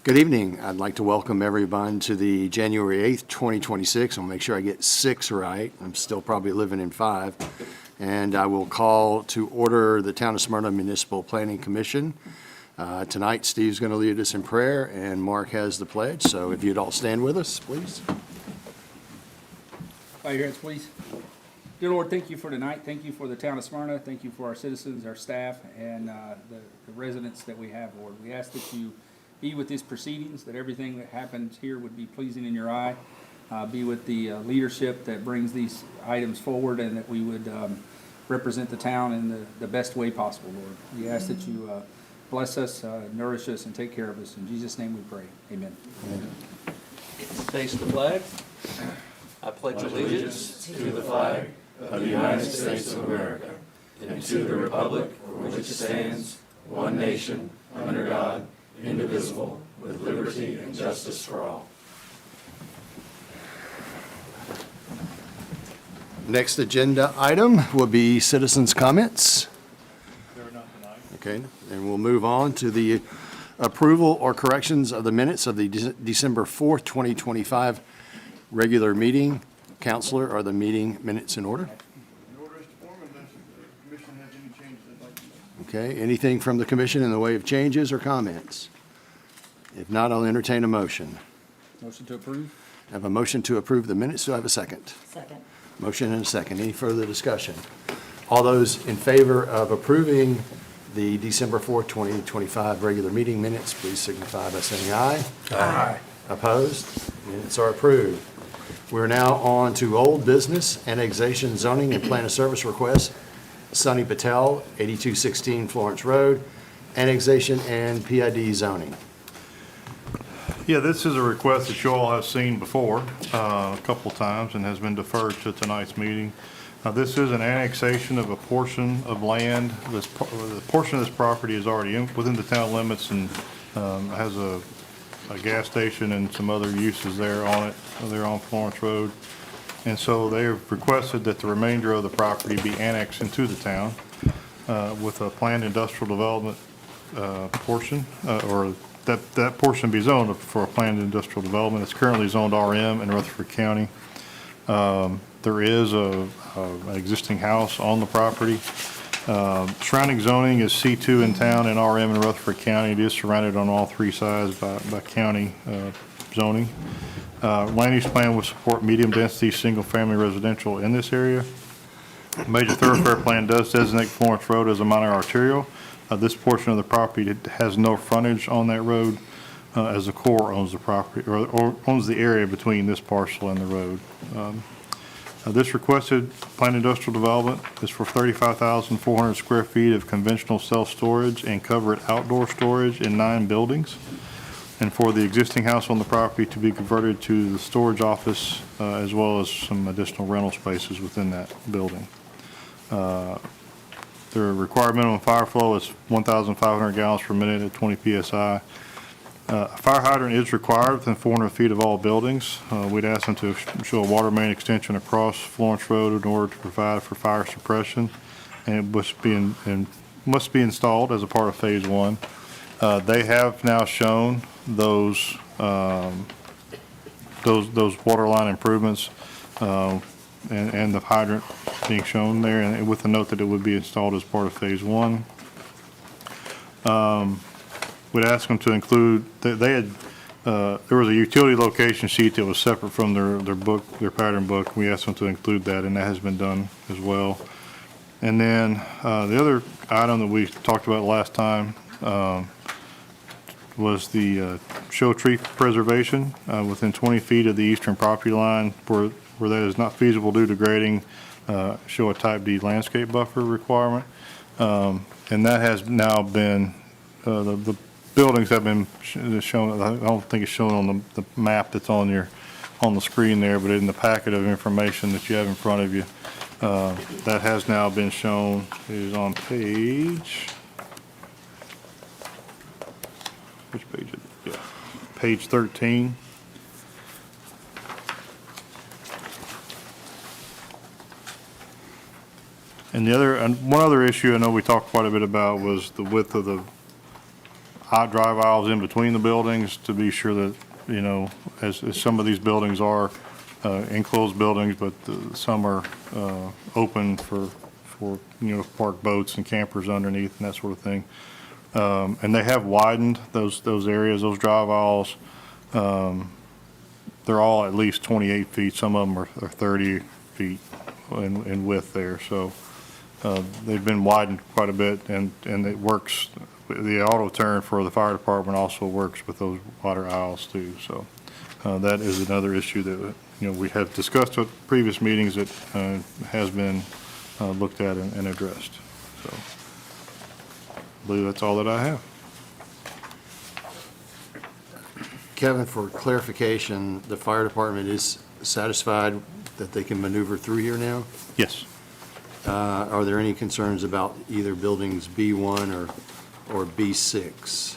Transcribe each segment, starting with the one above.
Good evening. I'd like to welcome everyone to the January 8th, 2026. I'll make sure I get 6 right. I'm still probably living in 5. And I will call to order the Town of Smyrna Municipal Planning Commission. Tonight, Steve's going to lead us in prayer, and Mark has the pledge. So if you'd all stand with us, please. Bow your heads, please. Dear Lord, thank you for tonight. Thank you for the town of Smyrna. Thank you for our citizens, our staff, and the residents that we have, Lord. We ask that you be with these proceedings, that everything that happens here would be pleasing in your eye. Be with the leadership that brings these items forward, and that we would represent the town in the best way possible, Lord. We ask that you bless us, nourish us, and take care of us. In Jesus' name we pray. Amen. Amen. Face the flag. I pledge allegiance to the flag of the United States of America and to the republic for which it stands, one nation, under God, indivisible, with liberty and justice for all. Next agenda item will be citizens' comments. There are none tonight. Okay, and we'll move on to the approval or corrections of the minutes of the December 4th, 2025 regular meeting. Counselor, are the meeting minutes in order? In order as to form, unless the commission has any changes they'd like to make. Okay, anything from the commission in the way of changes or comments? If not, I'll entertain a motion. Motion to approve? I have a motion to approve the minutes. Do I have a second? Second. Motion and a second. Any further discussion? All those in favor of approving the December 4th, 2025 regular meeting minutes, please signify by saying aye. Aye. Opposed? Minutes are approved. We're now on to old business, annexation, zoning, and plan of service request. Sunny Patel, 8216 Florence Road, annexation and PID zoning. Yeah, this is a request that you all have seen before a couple times and has been deferred to tonight's meeting. This is an annexation of a portion of land. The portion of this property is already within the town limits and has a gas station and some other uses there on it. They're on Florence Road. And so they have requested that the remainder of the property be annexed into the town with a planned industrial development portion, or that portion be zoned for a planned industrial development. It's currently zoned RM in Rutherford County. There is an existing house on the property. Surrounding zoning is C2 in town and RM in Rutherford County. It is surrounded on all 3 sides by county zoning. Land use plan will support medium density single family residential in this area. Major thoroughfare plan does designate Florence Road as a minor arterial. This portion of the property has no frontage on that road, as the Corps owns the property or owns the area between this parcel and the road. This requested planned industrial development is for 35,400 square feet of conventional self-storage and covered outdoor storage in 9 buildings, and for the existing house on the property to be converted to the storage office as well as some additional rental spaces within that building. The required minimum fire flow is 1,500 gallons per minute at 20 psi. A fire hydrant is required within 400 feet of all buildings. We'd ask them to show a water main extension across Florence Road in order to provide for fire suppression, and it must be installed as a part of Phase 1. They have now shown those water line improvements and the hydrant being shown there, and with the note that it would be installed as part of Phase 1. We'd ask them to include, they had, there was a utility location sheet that was separate from their pattern book. We asked them to include that, and that has been done as well. And then the other item that we talked about last time was the show tree preservation within 20 feet of the eastern property line where that is not feasible due to grading, show a type D landscape buffer requirement. And that has now been, the buildings have been shown. I don't think it's shown on the map that's on the screen there, but in the packet of information that you have in front of you, that has now been shown. It is on page, which page is it? Yeah, page 13. And one other issue I know we talked quite a bit about was the width of the drive aisles in between the buildings to be sure that, you know, as some of these buildings are enclosed buildings, but some are open for, you know, park boats and campers underneath and that sort of thing. And they have widened those areas, those drive aisles. They're all at least 28 feet. Some of them are 30 feet in width there. So they've been widened quite a bit, and it works. The auto turn for the fire department also works with those water aisles too. So that is another issue that, you know, we have discussed at previous meetings that has been looked at and addressed. So I believe that's all that I have. Kevin, for clarification, the fire department is satisfied that they can maneuver through here now? Yes. Are there any concerns about either buildings B1 or B6?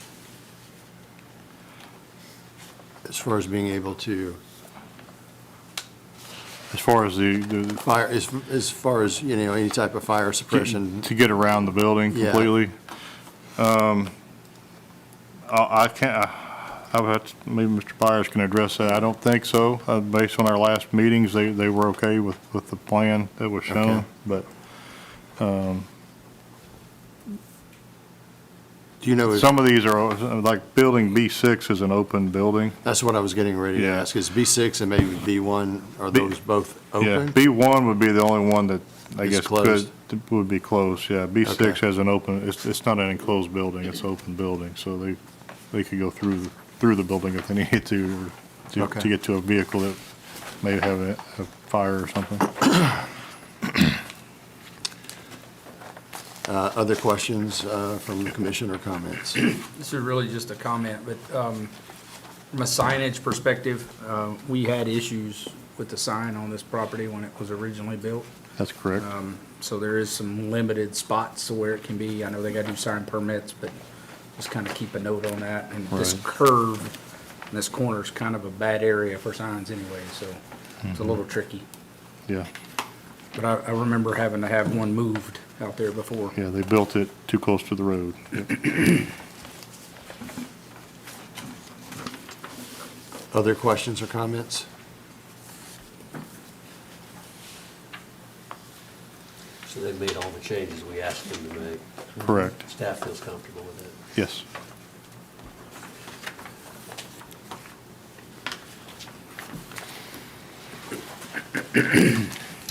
As far as being able to As far as the fire, as far as, you know, any type of fire suppression? to get around the building Yeah. completely. I can't, I would have to, maybe Mr. Byers can address that. I don't think so. Based on our last meetings, they were okay with the plan that was shown, Okay. but Do you know, some of these are, like building B6 is an open building. that's what I was getting ready to Yeah. ask, is B6 and maybe B1, are those both Yeah, open? B1 would be the only one that I It's guess closed. would be closed, yeah. B6 Okay. has an open, it's not an enclosed building, it's an open building, so they could go through the building if they needed to, or Okay. to get to a vehicle that may have a fire or something. Other questions from the commission or comments? This is really just a comment, but from a signage perspective, we had issues with the sign on this property when it was originally built. That's correct. So there is some limited spots to where it can be. I know they got to do sign permits, but just kind of keep a note on that. And this Right. curve, in this corner is kind of a bad area for signs anyway, so it's a little tricky. Yeah, But I remember having to have one moved out there before. yeah, they built it too close to the road. Other questions or comments? So they've made all the changes we asked them to make. Correct, Staff feels comfortable with it. yes.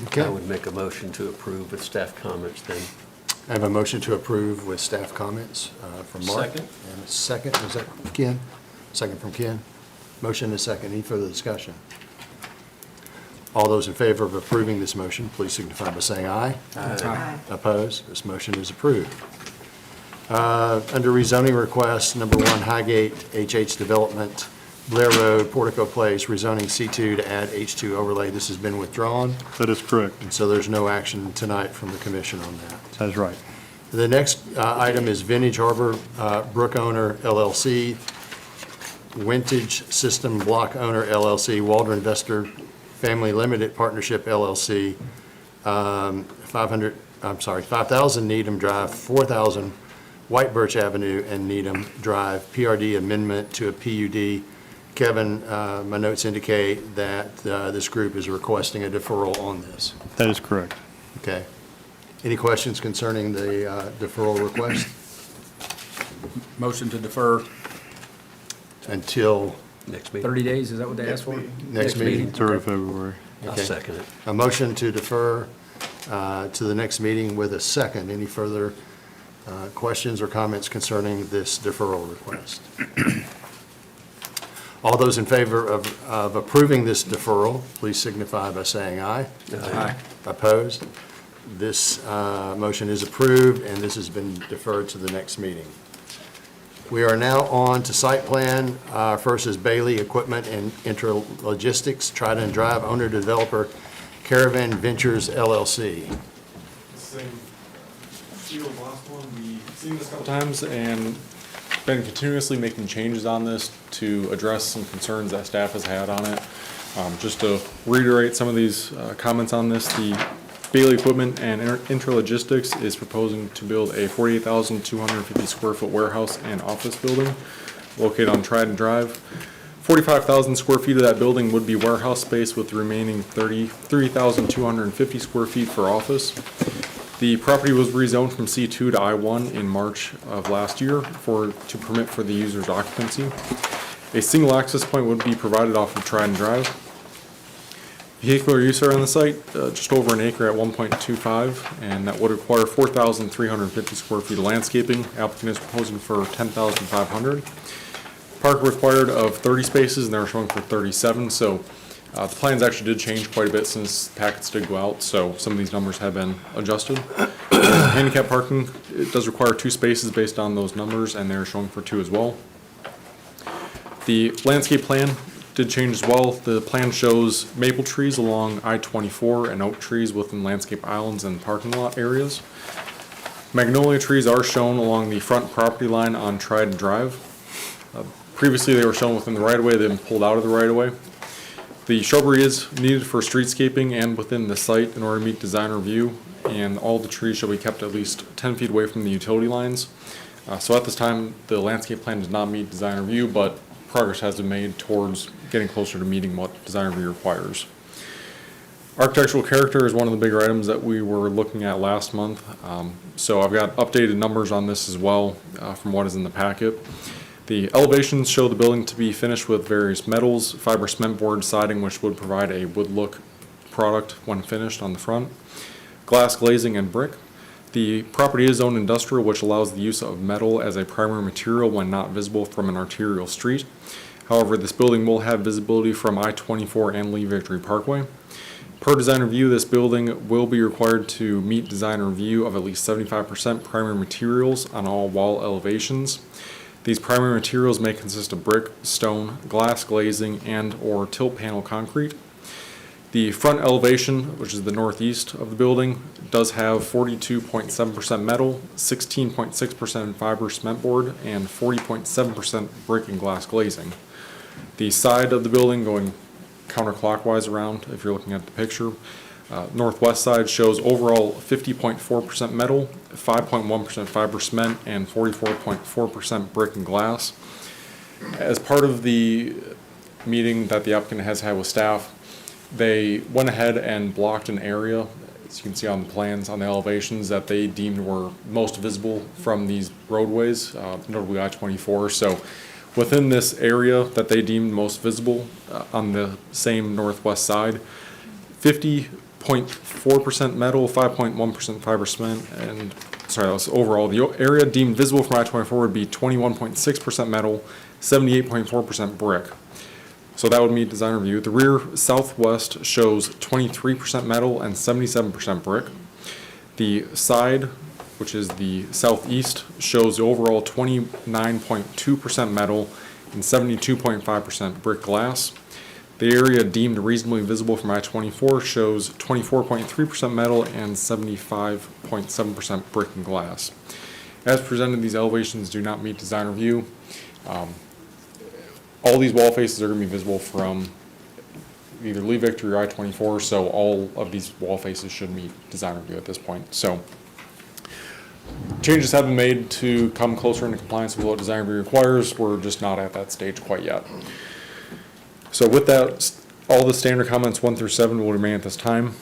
Okay. I would make a motion to approve with staff comments then. I have a motion to approve with staff comments from Mark. Second. And a second, is that Ken? Second from Ken. Motion and a second. Any further discussion? All those in favor of approving this motion, please signify by saying aye. Aye. Opposed? This motion is approved. Under rezoning request, number 1, Highgate HH Development, Blair Road, Portico Place, rezoning C2 to add H2 overlay. This has been withdrawn, That is correct, and so there's no action tonight from the commission on that. that's right. The next item is Vintage Harbor Brook Owner LLC, Vintage System Block Owner LLC, Waldron Investor Family Limited Partnership LLC, 5,000 Needham Drive, 4,000 White Birch Avenue and Needham Drive, PRD amendment to a PUD. Kevin, my notes indicate that this group is requesting a deferral on this. That is correct. Okay. Any questions concerning the deferral request Motion to defer until Next meeting. 30 days, is that what they asked for? Next meeting. 3rd of February. I'll Okay. second it. a motion to defer to the next meeting with a second? Any further questions or comments concerning this deferral request? All those in favor of approving this deferral, please signify by saying aye. Aye. Opposed? This motion is approved, and this has been deferred to the next meeting. We are now on to site plan. First is Bailey Equipment and Intralogistics, Trident Drive, owner-developer, Caravan Ventures LLC. Same deal as last one. We've seen this a couple times and been continuously making changes on this to address some concerns that staff has had on it. Just to reiterate some of these comments on this, the Bailey Equipment and Intralogistics is proposing to build a 48,250 square foot warehouse and office building located on Trident Drive. 45,000 square feet of that building would be warehouse space, with the remaining 33,250 square feet for office. The property was rezoned from C2 to I1 in March of last year to permit for the user's occupancy. A single access point would be provided off of Trident Drive. Vehicular use area on the site, just over an acre at 1.25, and that would require 4,350 square feet of landscaping. Applicant is proposing for 10,500. Park required of 30 spaces, and they're showing for 37, so the plans actually did change quite a bit since packets did go out, so some of these numbers have been adjusted. Handicap parking, it does require 2 spaces based on those numbers, and they're showing for 2 as well. The landscape plan did change as well. The plan shows maple trees along I-24 and oak trees within landscape islands and parking lot areas. Magnolia trees are shown along the front property line on Trident Drive. Previously, they were shown within the right-of-way, they've been pulled out of the right-of-way. The shrubbery is needed for streetscaping and within the site in order to meet design review, and all the trees shall be kept at least 10 feet away from the utility lines. So at this time, the landscape plan does not meet design review, but progress has been made towards getting closer to meeting what design review requires. Architectural character is one of the bigger items that we were looking at last month. So I've got updated numbers on this as well from what is in the packet. The elevations show the building to be finished with various metals, fiber cement board siding, which would provide a wood look product when finished on the front, glass glazing, and brick. The property is zoned industrial, which allows the use of metal as a primary material when not visible from an arterial street. However, this building will have visibility from I-24 and Lee Victory Parkway. Per design review, this building will be required to meet design review of at least 75% primary materials on all wall elevations. These primary materials may consist of brick, stone, glass glazing, and or tilt panel concrete. The front elevation, which is the northeast of the building, does have 42.7% metal, 16.6% fiber cement board, and 40.7% brick and glass glazing. The side of the building, going counterclockwise around if you're looking at the picture, northwest side shows overall 50.4% metal, 5.1% fiber cement, and 44.4% brick and glass. As part of the meeting that the applicant has had with staff, they went ahead and blocked an area, as you can see on the plans, on the elevations, that they deemed were most visible from these roadways, notably I-24. So within this area that they deemed most visible on the same northwest side, 50.4% metal, 5.1% fiber cement, and sorry, that was overall. The area deemed visible from I-24 would be 21.6% metal, 78.4% brick. So that would meet design review. The rear southwest shows 23% metal and 77% brick. The side, which is the southeast, shows the overall 29.2% metal and 72.5% brick glass. The area deemed reasonably visible from I-24 shows 24.3% metal and 75.7% brick and glass. As presented, these elevations do not meet design review. All these wall faces are going to be visible from either Lee Victory or I-24, so all of these wall faces should meet design review at this point. So changes have been made to come closer into compliance with what design review requires. We're just not at that stage quite yet. So with that, all the standard comments 1 through 7 will remain at this time.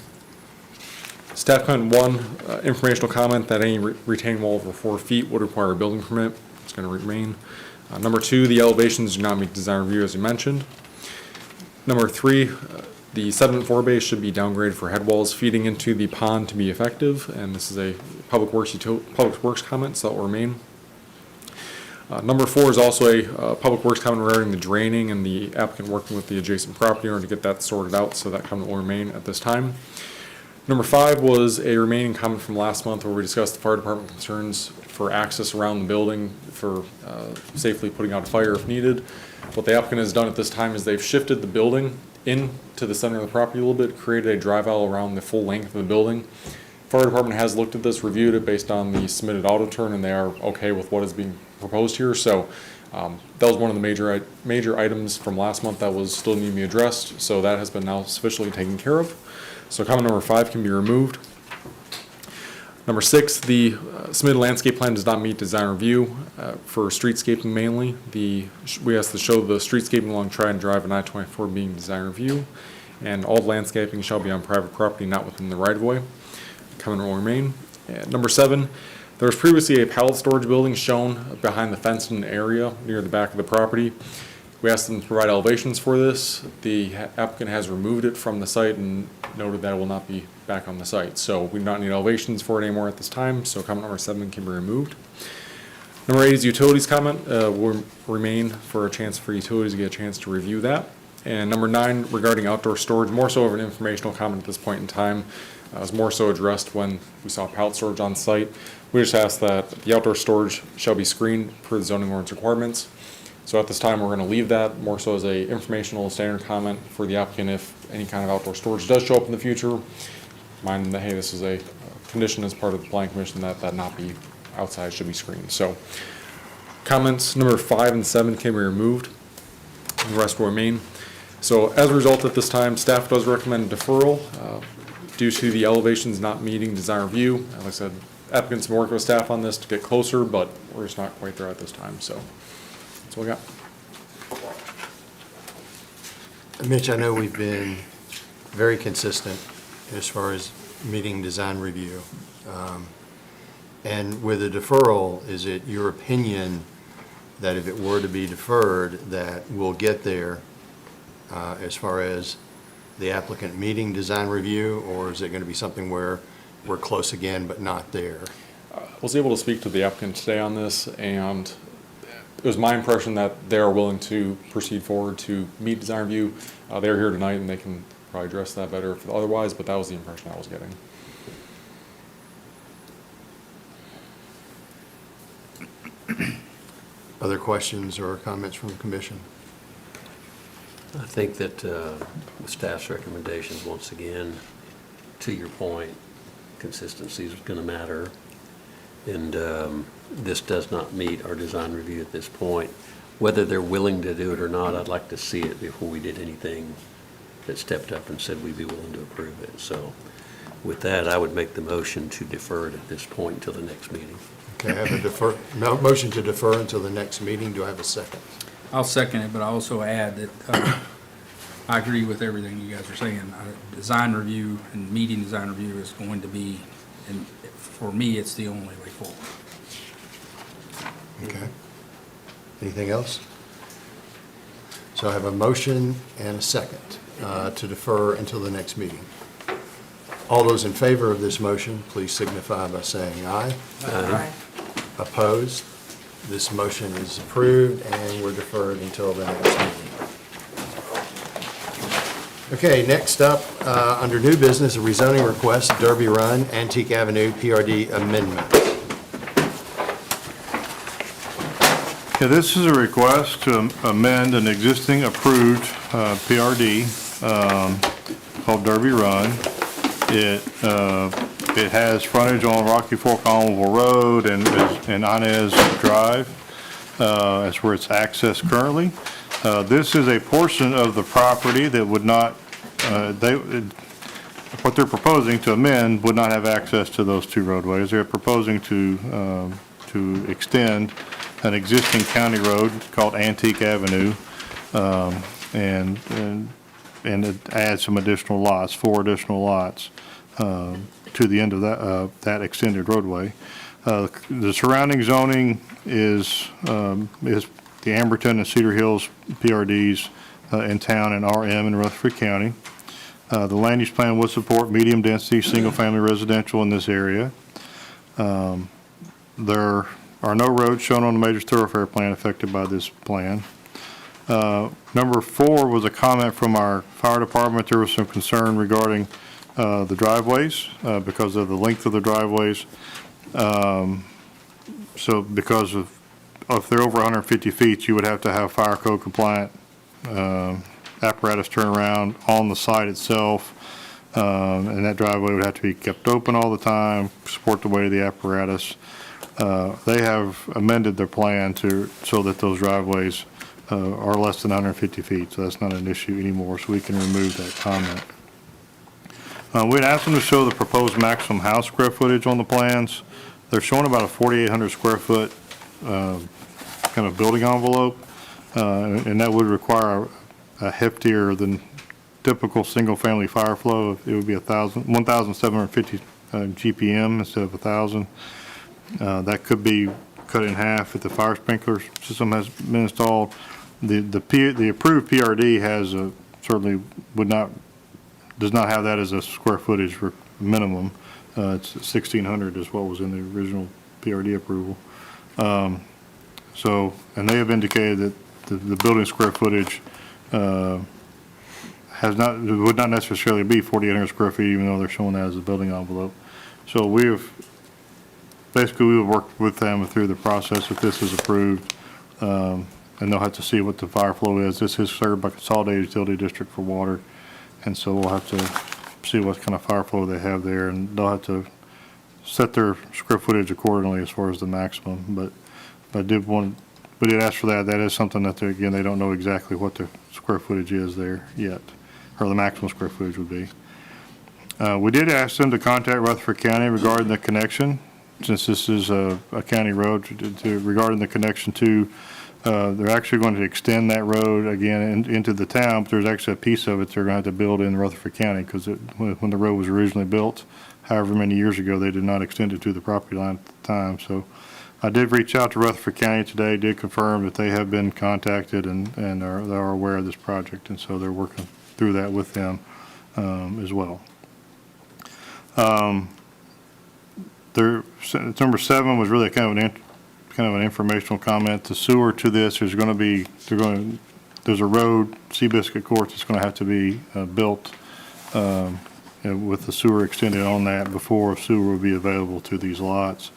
Staff comment 1, informational comment that any retaining wall over 4 feet would require a building permit. It's going to remain. Number 2, the elevations do not meet design review, as you mentioned. Number 3, the sediment forebay should be downgraded for head walls feeding into the pond to be effective, and this is a public works comment, so that will remain. Number 4 is also a public works comment regarding the draining and the applicant working with the adjacent property in order to get that sorted out, so that comment will remain at this time. Number 5 was a remaining comment from last month where we discussed the fire department concerns for access around the building for safely putting out a fire if needed. What the applicant has done at this time is they've shifted the building into the center of the property a little bit, created a drive aisle around the full length of the building. Fire department has looked at this, reviewed it based on the submitted auto turn, and they are okay with what is being proposed here. So that was one of the major items from last month that was still needing to be addressed. So that has been now sufficiently taken care of. So comment number 5 can be removed. Number 6, the submitted landscape plan does not meet design review for streetscaping mainly. We asked to show the streetscaping along Trident Drive and I-24 being design review, and all landscaping shall be on private property not within the right-of-way. Comment will remain. And number 7, there was previously a pallet storage building shown behind the fenced-in area near the back of the property. We asked them to provide elevations for this. The applicant has removed it from the site and noted that it will not be back on the site. So we do not need elevations for it anymore at this time, so comment number 7 can be removed. Number 8 is utilities comment, will remain for a chance for utilities to get a chance to review that. And number 9, regarding outdoor storage, more so of an informational comment at this point in time. It was more so addressed when we saw pallet storage on site. We just asked that the outdoor storage shall be screened per the zoning ordinance requirements. So at this time, we're going to leave that more so as a informational standard comment for the applicant if any kind of outdoor storage does show up in the future. Mind that, hey, this is a condition as part of the planning commission that not be outside, should be screened. So comments number 5 and 7 can be removed. The rest will remain. So as a result at this time, staff does recommend deferral due to the elevations not meeting design review. As I said, applicants have been working with staff on this to get closer, but we're just not quite there at this time. So that's what we got. Mitch, I know we've been very consistent as far as meeting design review. And with a deferral, is it your opinion that if it were to be deferred, that we'll get there as far as the applicant meeting design review, or is it going to be something where we're close again but not there? I was able to speak to the applicant today on this, and it was my impression that they are willing to proceed forward to meet design review. They're here tonight, and they can probably address that better if otherwise, but that was the impression I was getting. Other questions or comments from the commission? I think that with staff's recommendations, once again, to your point, consistency is going to matter. And this does not meet our design review at this point. Whether they're willing to do it or not, I'd like to see it before we did anything that stepped up and said we'd be willing to approve it. So with that, I would make the motion to defer it at this point until the next meeting. Okay, I have a motion to defer until the next meeting. Do I have a second? I'll second it, but I also add that I agree with everything you guys are saying. Design review and meeting design review is going to be, and for me, it's the only way forward. Okay. Anything else? So I have a motion and a second to defer until the next meeting. All those in favor of this motion, please signify by saying aye. Aye. Opposed? This motion is approved, and we're deferred until the next meeting. Okay, next up, under new business, a rezoning request, Derby Run, Antique Avenue, PRD amendment. Yeah, this is a request to amend an existing approved PRD called Derby Run. It has frontage on Rocky Fork Allenville Road and Inez Drive. That's where it's accessed currently. This is a portion of the property that would not, what they're proposing to amend would not have access to those two roadways. They're proposing to extend an existing county road called Antique Avenue, and add some additional lots, 4 additional lots, to the end of that extended roadway. The surrounding zoning is the Amberton and Cedar Hills PRDs in town and RM in Rutherford County. The land use plan would support medium density, single family residential in this area. There are no roads shown on the major thoroughfare plan affected by this plan. Number 4 was a comment from our fire department. There was some concern regarding the driveways because of the length of the driveways. So because of, if they're over 150 feet, you would have to have fire code compliant apparatus turnaround on the site itself. And that driveway would have to be kept open all the time, support the weight of the apparatus. They have amended their plan so that those driveways are less than 150 feet, so that's not an issue anymore, so we can remove that comment. We'd asked them to show the proposed maximum house square footage on the plans. They're showing about a 4,800 square foot kind of building envelope, and that would require a heftier than typical single-family fire flow. It would be 1,750 GPM instead of 1,000. That could be cut in half if the fire sprinkler system has been installed. The approved PRD has certainly does not have that as a square footage for minimum. It's 1,600 is what was in the original PRD approval. So, and they have indicated that the building square footage would not necessarily be 4,800 square feet, even though they're showing that as a building envelope. So we would work with them through the process if this is approved, and they'll have to see what the fire flow is. This is served by Consolidated Utility District for water, and so we'll have to see what kind of fire flow they have there, and they'll have to set their square footage accordingly as far as the maximum. But we did ask for that. That is something that again, they don't know exactly what the square footage is there yet, or the maximum square footage would be. We did ask them to contact Rutherford County regarding the connection, since this is a county road, regarding the connection to, they're actually going to extend that road again into the town, but there's actually a piece of it they're going to have to build in Rutherford County, because when the road was originally built, however many years ago, they did not extend it to the property line at the time. So I did reach out to Rutherford County today, did confirm that they have been contacted and they are aware of this project, and so they're working through that with them as well. Number 7 was really kind of an informational comment. The sewer to this is going to be, there's a road, Seabiscuit Court, that's going to have to be built with the sewer extended on that before sewer will be available to these lots.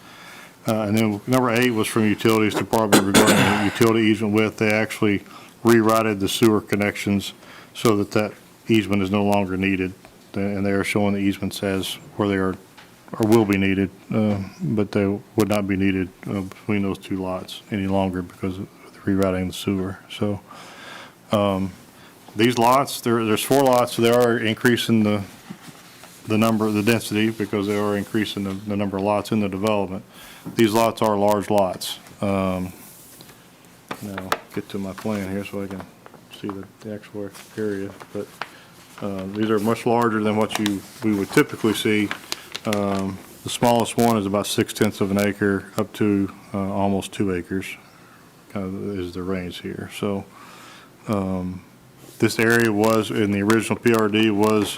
And then number 8 was from Utilities Department regarding the utility easement width. They actually rewrited the sewer connections so that easement is no longer needed, and they are showing the easements as where they are or will be needed, but they would not be needed between those two lots any longer because of the rewriting the sewer. So these lots, there's 4 lots, so they are increasing the density because they are increasing the number of lots in the development. These lots are large lots. Now get to my plan here so I can see the actual area, but these are much larger than what we would typically see. The smallest one is about 0.6 of an acre up to almost 2 acres, kind of is the range here. So this area was, in the original PRD, was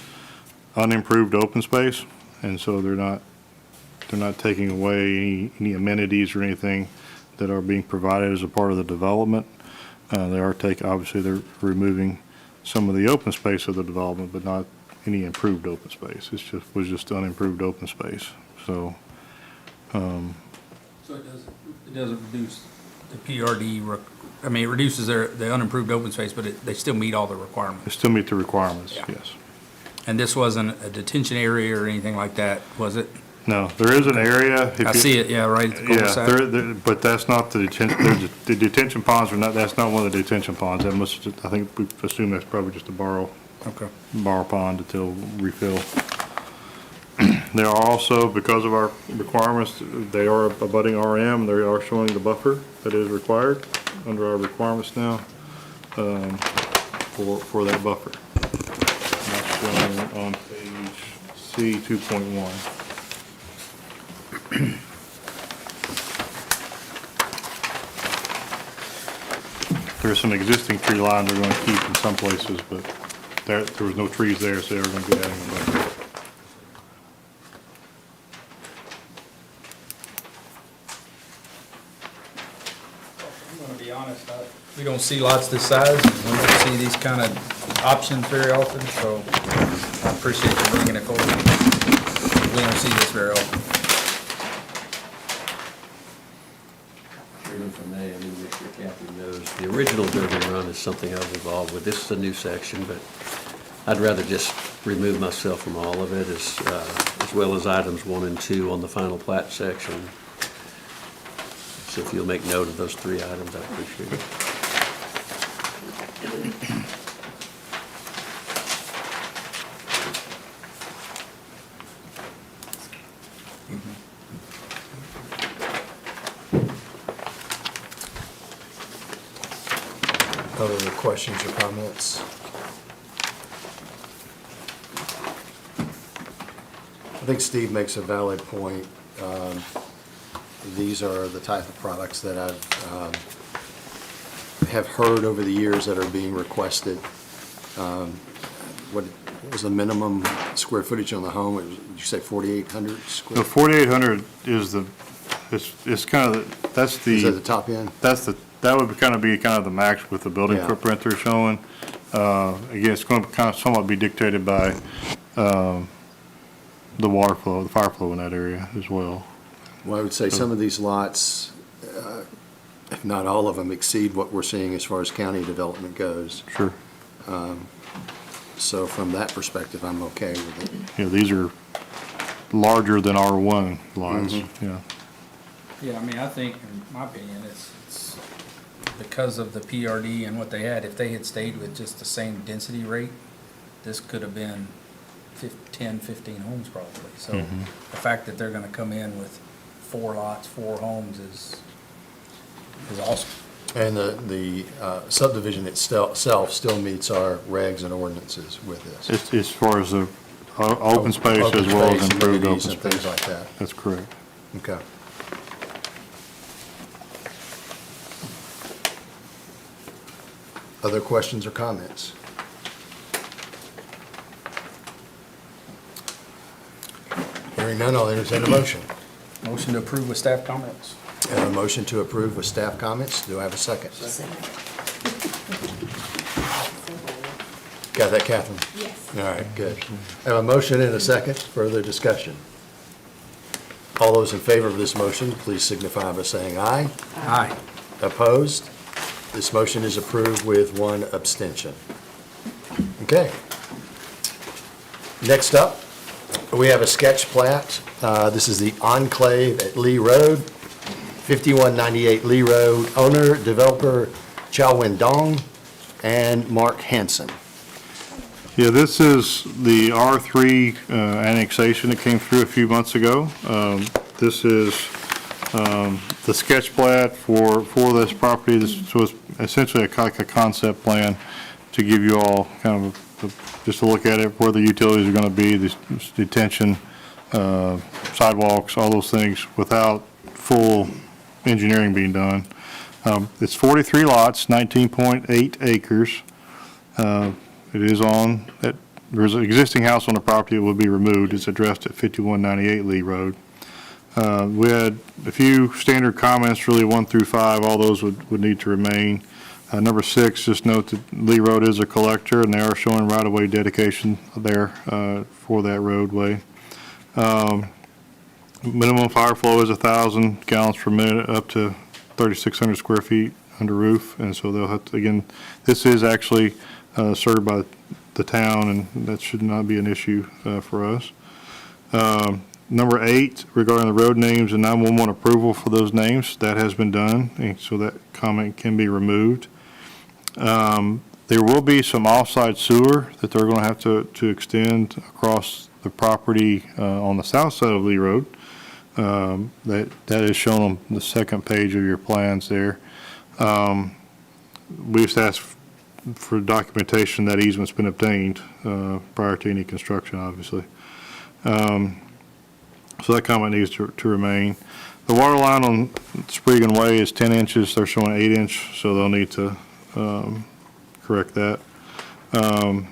unimproved open space, and so they're not taking away any amenities or anything that are being provided as a part of the development. Obviously they're removing some of the open space of the development, but not any improved open space. It was just unimproved open space. So So it doesn't reduce the PRD, I mean, it reduces the unimproved open space, but they still meet all the they requirements. still meet the requirements, Yeah. yes. And this wasn't a detention area or anything like that, was it? No, there is an area. I see it, yeah, right at the cul-de-sac. Yeah, but that's not the detention, the detention ponds are not, that's not one of the detention ponds. That must, I think we assume that's probably just a borrow pond until refill. They are also, because of our requirements, they are abutting RM, they are showing the buffer that is required under our requirements now for that buffer. That's shown on page C 2.1. There's some existing tree lines we're going to keep in some places, but there was no trees there, so they're going to be adding them back. I'm gonna be honest, we don't see lots this size, we don't see these kind of options very often, so I appreciate you bringing it forward. We don't see this very often. Chairman, if I may, I mean, make sure Kathy knows, the original building run is something I was involved with. This is a new section, but I'd rather just remove myself from all of it, as well as items 1 and 2 on the final plat section. So if you'll make note of those 3 items, I'd appreciate it. Other questions or comments? I think Steve makes a valid point. These are the type of products that have heard over the years that are being requested. What was the minimum square footage on the home? Would you say 4,800 square? The 4,800 is it's kind of, that's Is that the the, top end? that would kind of be kind of the max with the building Yeah. footprint they're showing. Again, it's going to kind of somewhat be dictated by the water flow, the fire flow in that area as well. Well, I would say some of these lots, if not all of them, exceed what we're seeing as far as county development goes. Sure. So from that perspective, I'm okay with it. You know, these are larger than R1 lots, yeah. Yeah, I mean, I think, in my opinion, it's because of the PRD and what they had, if they had stayed with just the same density rate, this could have been 10, 15 homes probably. So the fact that they're gonna come in with 4 lots, 4 homes is awesome. And the subdivision itself still meets our regs and ordinances with this. As far as the open space as well as Open space, improved open amenities and things space. like that. That's correct. Okay. Other questions or comments? Hearing none, I'll entertain a motion. Motion to approve with staff comments. I have a motion to approve with staff comments. Do I have a second? Got that, Catherine? Yes. All right, good. I have a motion and a second. Further discussion. All those in favor of this motion, please signify by saying aye. Aye. Opposed? This motion is approved with 1 abstention. Okay. Next up, we have a sketch plat. This is the Enclave at Lee Road, 5198 Lee Road. Owner, developer Chow Win Dong and Mark Hansen. Yeah, this is the R3 annexation that came through a few months ago. This is the sketch plat for this property. This was essentially like a concept plan to give you all kind of just to look at it, where the utilities are going to be, the detention, sidewalks, all those things, without full engineering being done. It's 43 lots, 19.8 acres. It is on, there's an existing house on the property that will be removed. It's addressed at 5198 Lee Road. We had a few standard comments, really 1 through 5. All those would need to remain. Number 6, just note that Lee Road is a collector, and they are showing right-of-way dedication there for that roadway. Minimum fire flow is 1,000 gallons per minute, up to 3,600 square feet under roof. And so they'll have to, again, this is actually served by the town, and that should not be an issue for us. Number 8, regarding the road names and 911 approval for those names, that has been done, and so that comment can be removed. There will be some off-site sewer that they're going to have to extend across the property on the south side of Lee Road. That is shown on the second page of your plans there. We just asked for documentation that easement's been obtained prior to any construction, obviously. So that comment needs to remain. The water line on Spriggan Way is 10 inches. They're showing 8 inch, so they'll need to correct that. The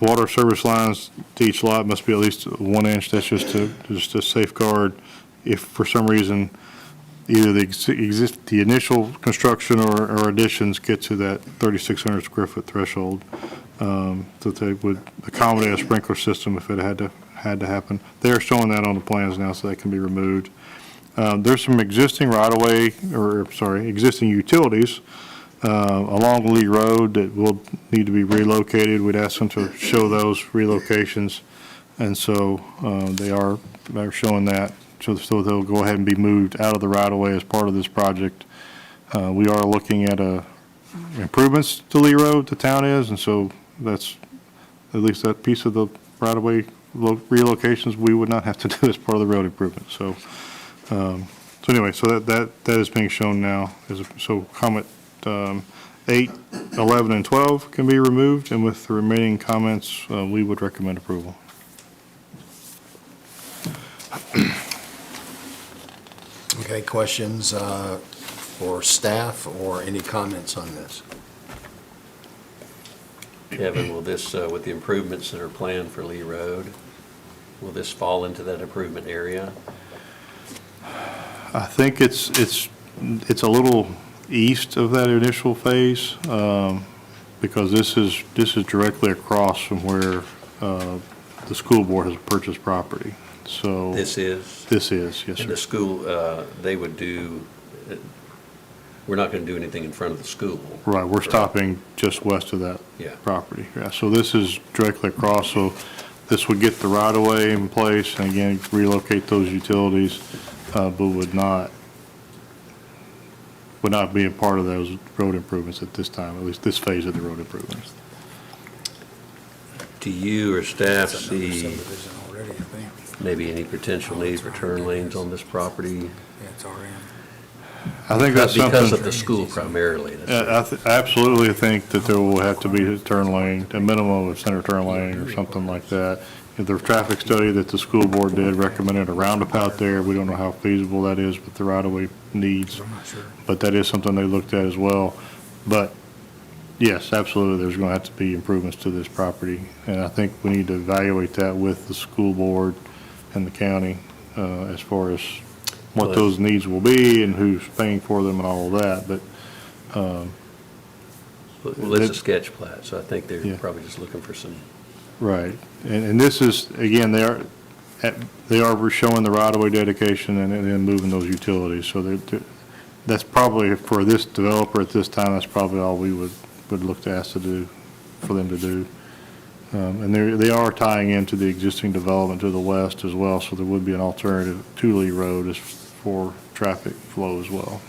water service lines to each lot must be at least 1 inch. That's just to safeguard if for some reason either the initial construction or additions get to that 3,600 square foot threshold, that they would accommodate a sprinkler system if it had to happen. They're showing that on the plans now, so that can be removed. There's some existing right-of-way, existing utilities along Lee Road that will need to be relocated. We'd ask them to show those relocations, and so they're showing that. So they'll go ahead and be moved out of the right-of-way as part of this project. We are looking at improvements to Lee Road, the town is, and so that's, at least that piece of the right-of-way relocations we would not have to do as part of the road improvement. So, anyway, so that is being shown now. So comment 8, 11, and 12 can be removed, and with the remaining comments, we would recommend approval. Okay, questions for staff or any comments on this? Kevin, will this, with the improvements that are planned for Lee Road, will this fall into that improvement area? I think it's a little east of that initial phase, because this is directly across from where the school board has purchased property. So This is? This is, yes, And the sir. school, they would do, we're not going to do anything in front of the school. Right, we're stopping just west of that Yeah. property. Yeah, so this is directly across, so this would get the right-of-way in place, and again, relocate those utilities, but would not be a part of those road improvements at this time, at least this phase of the road improvements. Do you or staff see Subdivision already, I think. maybe any potential need for turn lanes on this property? Yeah, it's RM. I think that's Because of something, the school primarily. that's- I absolutely think that there will have to be a turn lane, a minimum of center turn lane or something like that. If the traffic study that the school board did recommended a roundabout there, we don't know how feasible that is with the right-of-way needs, I'm not sure. but that is something they looked at as well. But yes, absolutely, there's going to have to be improvements to this property, and I think we need to evaluate that with the school board and the county as far as what Well, those needs will be and who's paying for them and all of that, but Well, it's a sketch plat, so I think they're Yeah. probably just looking for some, right. And this is, again, they are showing the right-of-way dedication and then moving those utilities, so that's probably, for this developer at this time, that's probably all we would look to ask to do, for them to do. And they are tying into the existing development to the west as well, so there would be an alternative to Lee Road as for traffic flow as well.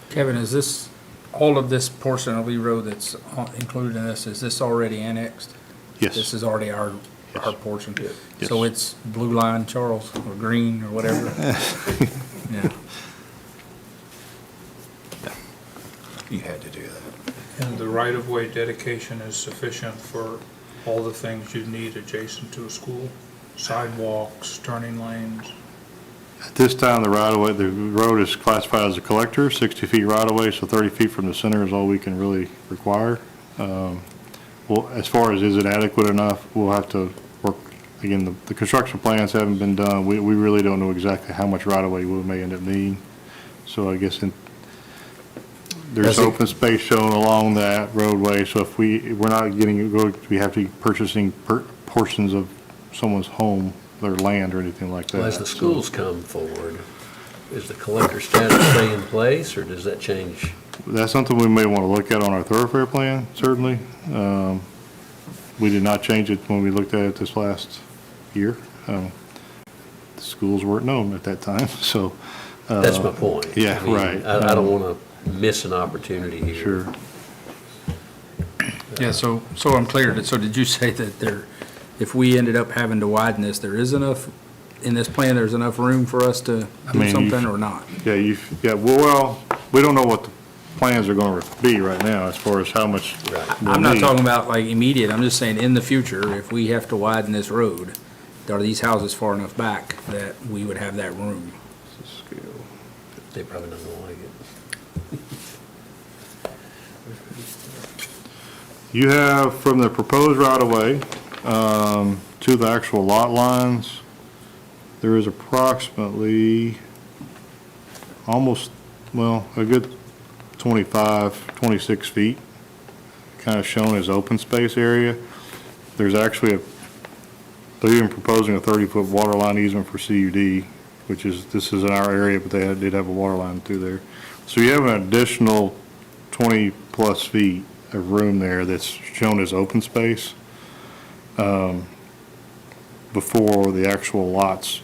Kevin, is this, all of this portion of Lee Road that's included in this, is this already annexed? This Yes, is already our portion? Yes. So it's blue line, Charles, or green, or whatever? Yeah. You had to do that. And the right-of-way dedication is sufficient for all the things you need adjacent to a school? Sidewalks, turning lanes? at this time, the right-of-way, the road is classified as a collector, 60 feet right-of-way, so 30 feet from the center is all we can really require. Well, as far as is it adequate enough, we'll have to work, again, the construction plans haven't been done. We really don't know exactly how much right-of-way we may end up needing. So I guess there's Does it- open space shown along that roadway, so if we're not we have to be purchasing portions of someone's home, their land or anything like that. well, as the So- schools come forward, is the collector status stay in place, or does that change? That's something we may want to look at on our thoroughfare plan, certainly. We did not change it when we looked at it this last year. The schools weren't known at that time, so. That's my point. yeah, I mean, right. I don't want to miss an opportunity here. Sure. Yeah, so I'm clear, so did you say that there, if we ended up having to widen this, there is enough, in this plan, there's enough room for us to do mean, you- something or not? Yeah, well, we don't know what the plans are going to be right now as far as how much Right. we'll I'm not need. talking about like immediate, I'm just saying in the future, if we have to widen this road, are these houses far enough back that we would have that room? They probably don't like it. You have from the proposed right-of-way to the actual lot lines, there is approximately almost, well, a good 25, 26 feet, kind of shown as open space area. There's actually they're even proposing a 30-foot water line easement for CUD, which is, this is in our area, but they did have a water line through there. So you have an additional 20-plus feet of room there that's shown as open space before the actual lots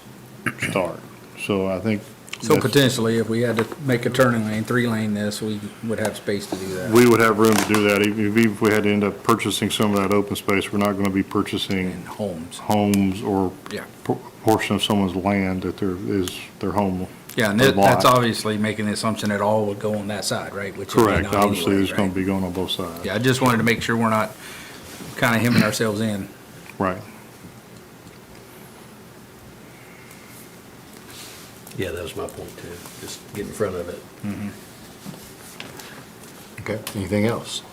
start. So I think So potentially, if we had to make a turning lane, 3-lane this, we would have space to do that. We would have room to do that. Even if we had to end up purchasing some of that open space, we're not going to be purchasing And homes. homes or Yeah. portion of someone's land that is their home. Yeah, and or that's lot. obviously making the assumption that all would go on that side, right? Which it may Correct. not Obviously, anyway, it's going right? to be going on both sides. Yeah, I just wanted to make sure we're not kind of hemming ourselves in. Right. Yeah, that was my point too. Just get in front of it. Okay, anything else?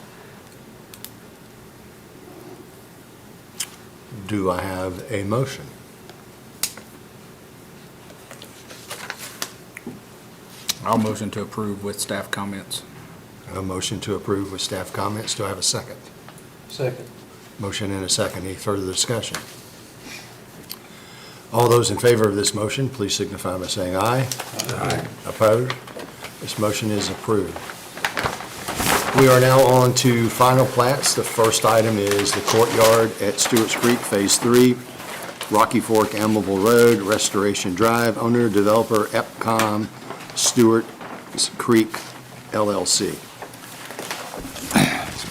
Do I have a motion? I'll motion to approve with staff comments. A motion to approve with staff comments. Do I have a second? Second. Motion and a second. Any further discussion? All those in favor of this motion, please signify by saying aye. Aye. Opposed? This motion is approved. We are now on to final plats. The first item is the courtyard at Stewart's Creek, Phase 3, Rocky Fork, Amable Road, Restoration Drive, owner, developer, EPCOM, Stewart's Creek LLC.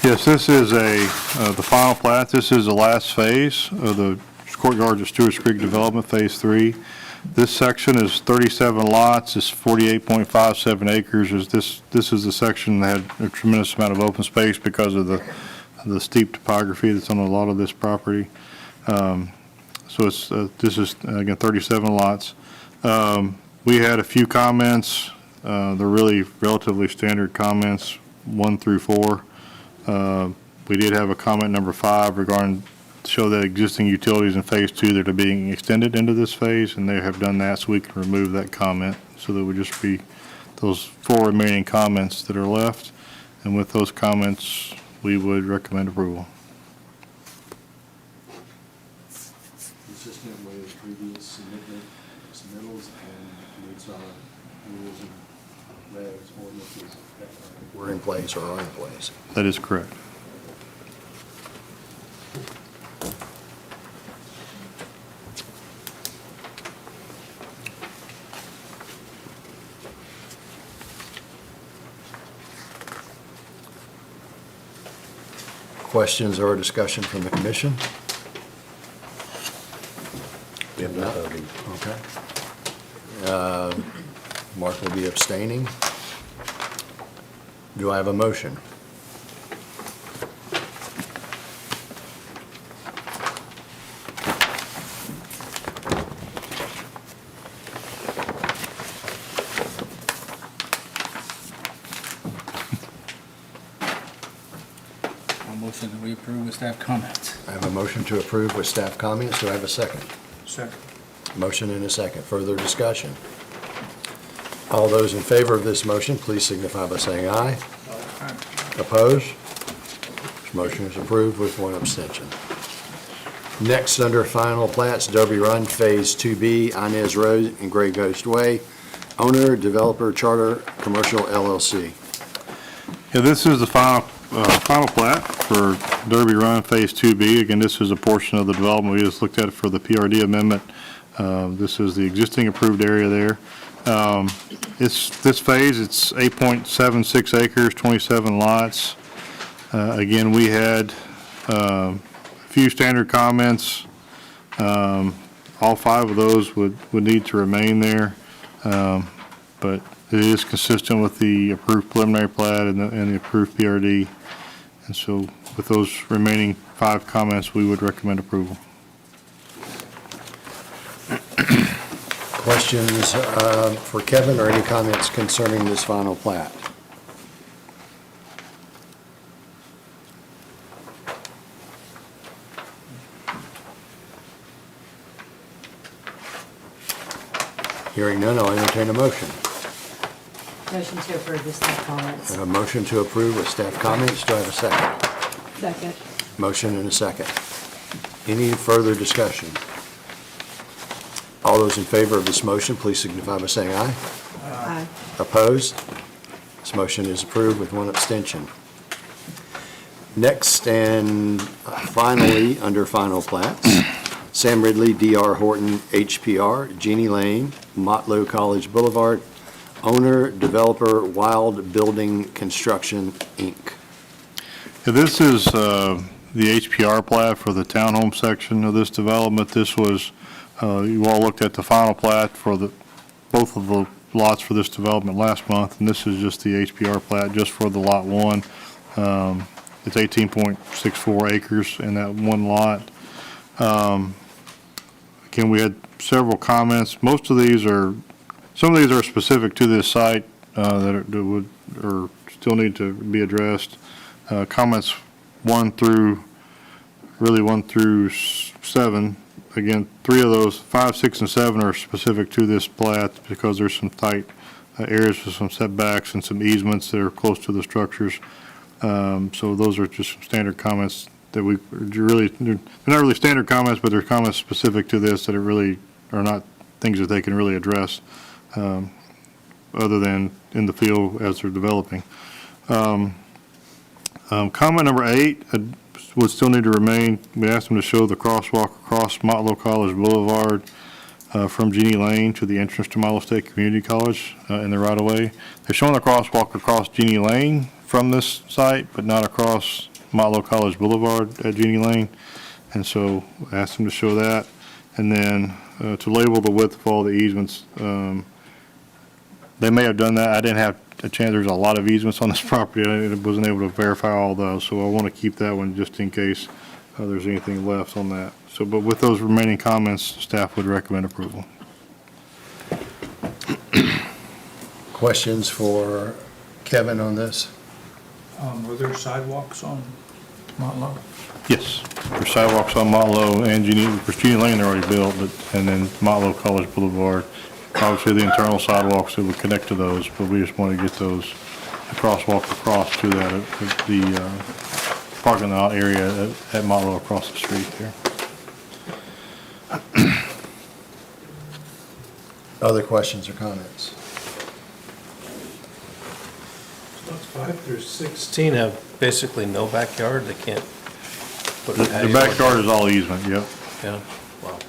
Yes, this is the final plat. This is the last phase of the courtyard of Stewart's Creek Development, Phase 3. This section is 37 lots, it's 48.57 acres. This is the section that had a tremendous amount of open space because of the steep topography that's on a lot of this property. So this is, again, 37 lots. We had a few comments. They're really relatively standard comments, 1 through 4. We did have a comment number 5 regarding show that existing utilities in Phase 2 that are being extended into this phase, and they have done that, so we can remove that comment. So there would just be those 4 remaining comments that are left, and with those comments, we would recommend approval. Consistent with previous submittals and meets our rules and regs, ordinances that were in place or are in place. That is correct. Questions or discussion from the commission? If not, Voting. okay. Mark will be abstaining. Do I have a motion? I'll motion that we approve with staff comments. I have a motion to approve with staff comments. Do I have a second? Second. Motion and a second. Further discussion? All those in favor of this motion, please signify by saying aye. Opposed? This motion is approved with 1 abstention. Next, under final plats, Dobie Run, Phase 2B, Inez Road and Gray Ghost Way. Owner, developer, charter, commercial LLC. Yeah, this is the final plat for Derby Run Phase 2B. Again, this is a portion of the development. We just looked at it for the PRD amendment. This is the existing approved area there. This phase, it's 8.76 acres, 27 lots. Again, we had a few standard comments. All 5 of those would need to remain there. But it is consistent with the approved preliminary plat and the approved PRD. And so with those remaining 5 comments, we would recommend approval. Questions for Kevin or any comments concerning this final plat? Hearing none, I'll entertain a motion. Motion to approve the staff comments. A motion to approve with staff comments. Do I have a second? Second. Motion and a second. Any further discussion? All those in favor of this motion, please signify by saying aye. Aye. Opposed? This motion is approved with 1 abstention. Next and finally, under final plats, Sam Ridley, D.R. Horton, HPR, Jeannie Lane, Motlow College Boulevard, owner, developer, Wild Building Construction, Inc. Yeah, this is the HPR plat for the townhome section of this development. This was, you all looked at the final plat for both of the lots for this development last month, and this is just the HPR plat just for the Lot 1. It's 18.64 acres in that one lot. Again, we had several comments. Some of these are specific to this site that would or still need to be addressed. Comments 1 through 7. Again, 3 of those, 5, 6, and 7 are specific to this plat because there's some tight areas with some setbacks and some easements that are close to the structures. So those are just some standard comments that they're not really standard comments, but they're comments specific to this that are really are not things that they can really address other than in the field as they're developing. Comment number 8 would still need to remain. We asked them to show the crosswalk across Motlow College Boulevard from Jeannie Lane to the entrance to Motlow State Community College in the right-of-way. They're showing the crosswalk across Jeannie Lane from this site, but not across Motlow College Boulevard at Jeannie Lane. And so I asked them to show that. And then to label the width of all the easements. They may have done that. I didn't have a chance. There's a lot of easements on this property. I wasn't able to verify all those, so I want to keep that one just in case there's anything left on that. So, but with those remaining comments, staff would recommend approval. Questions for Kevin on this? Were there sidewalks on Motlow? Yes, there's sidewalks on Motlow and Jeannie Lane they're already built, and then Motlow College Boulevard. Obviously, the internal sidewalks that would connect to those, but we just want to get those, the crosswalk across to that, the parking lot area at Motlow across the street there. Other questions or comments? Lots 5 through 16 have basically no backyard, they can't put a patio. The backyard is all easement, yep. Yeah, wow.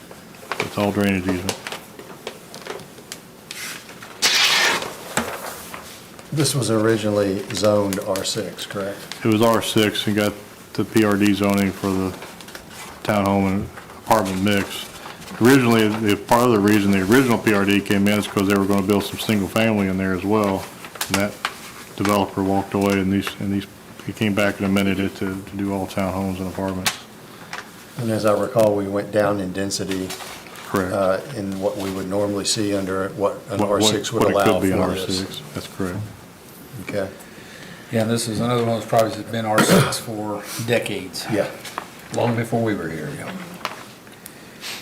It's all drainage easement. This was originally zoned R6, correct? It was R6 and got the PRD zoning for the townhome and apartment mix. Originally, part of the reason the original PRD came in is because they were going to build some single family in there as well. And that developer walked away and he came back and amended it to do all townhomes and apartments. And as I recall, we went down in density Correct. in what we would normally see under what an What- R6 would what it allow could be in for R6. this. That's correct. Okay, Yeah, this is another one of those properties that's been R6 for decades, yeah. long before we were here, yeah.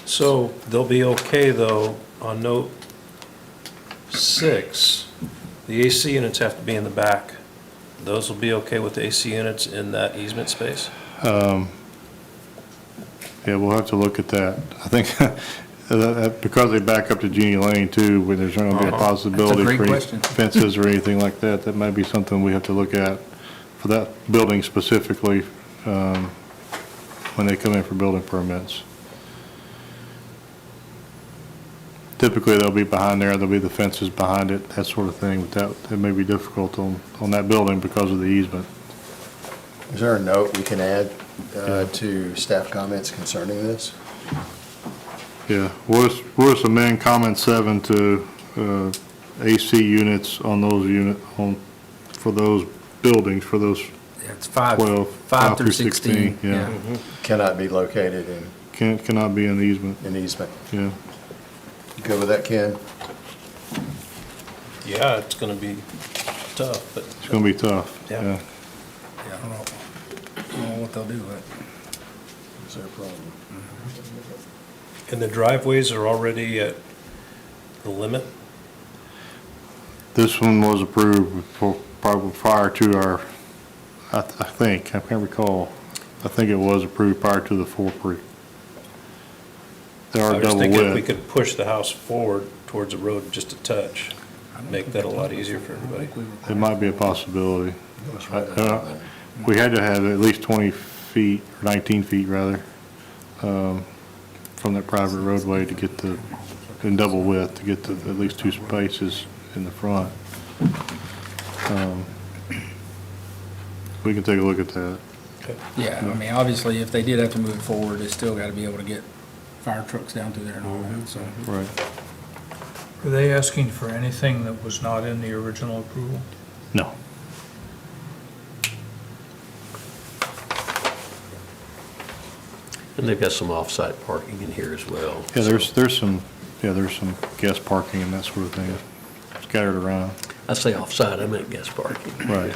So they'll be okay though, on note 6, the AC units have to be in the back. Those will be okay with the AC units in that easement space? Yeah, we'll have to look at that. I think because they back up to Jeannie Lane too, where there's going to be a possibility great for any question. fences or anything like that, that might be something we have to look at for that building specifically when they come in for building permits. Typically, they'll be behind there, there'll be the fences behind it, that sort of thing, but that may be difficult on that building because of the easement. Is there a note we can add to staff comments concerning this? Yeah, we'll just amend comment 7 to AC units on those for those buildings, for those Yeah, it's 5 5 through 16. yeah. Cannot be located Cannot be in the easement, in easement. yeah. You good with that, Ken? Yeah, it's gonna be tough, but. It's gonna be tough, Yeah. yeah. Yeah, I don't know what they'll do with it. Is there a problem? And the driveways are already at the limit? This one was approved probably prior to our, I think, I can't recall. I think it was approved prior to the 4 They I are was double thinking if we width. could push the house forward towards the road just a touch, make that a lot easier for everybody. It might be a possibility. We had to have at least 20 feet, or 19 feet rather, from that private roadway to get the, in double width, to get the, at least 2 spaces in the front. We can take a look at that. Yeah, I mean, obviously, if they did have to move it forward, they still gotta be able to get fire trucks down through there and all that, so. Right. Are they asking for anything that was not in the original approval? No. And they've got some off-site parking in here as well. Yeah, there's some guest parking and that sort of thing scattered around. I say off-site, I meant guest parking. Right.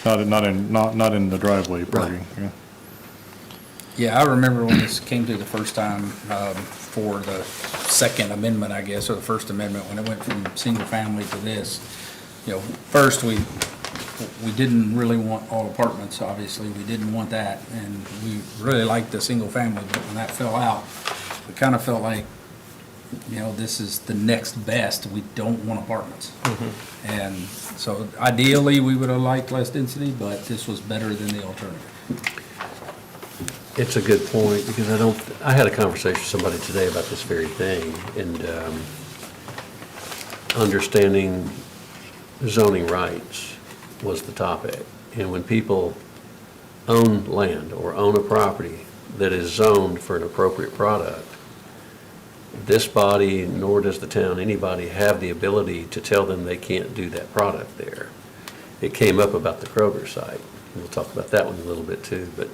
Not in the driveway parking. Yeah. Yeah, I remember when this came through the first time, for the second amendment, I guess, or the first amendment, when it went from single family to this. You know, first, we didn't really want all apartments, obviously, we didn't want that, and we really liked the single family, but when that fell out, we kind of felt like, you know, this is the next best, we don't want apartments. And so ideally, we would have liked less density, but this was better than the alternative. It's a good point, because I had a conversation with somebody today about this very thing, and understanding zoning rights was the topic. And when people own land or own a property that is zoned for an appropriate product, this body, nor does the town, anybody, have the ability to tell them they can't do that product there. It came up about the Kroger site. We'll talk about that one a little bit too, but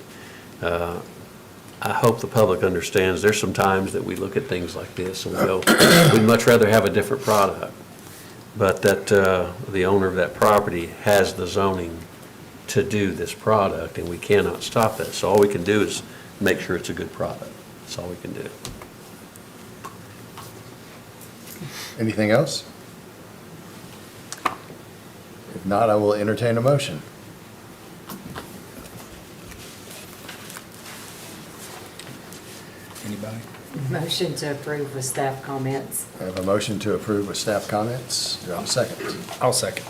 I hope the public understands there's some times that we look at things like this and we go, we'd much rather have a different product, but that the owner of that property has the zoning to do this product, and we cannot stop that. So all we can do is make sure it's a good product. That's all we can do. Anything else? If not, I will entertain a motion. Anybody? Motion to approve with staff comments. I have a motion to approve with staff comments. Do I have a second? I'll second.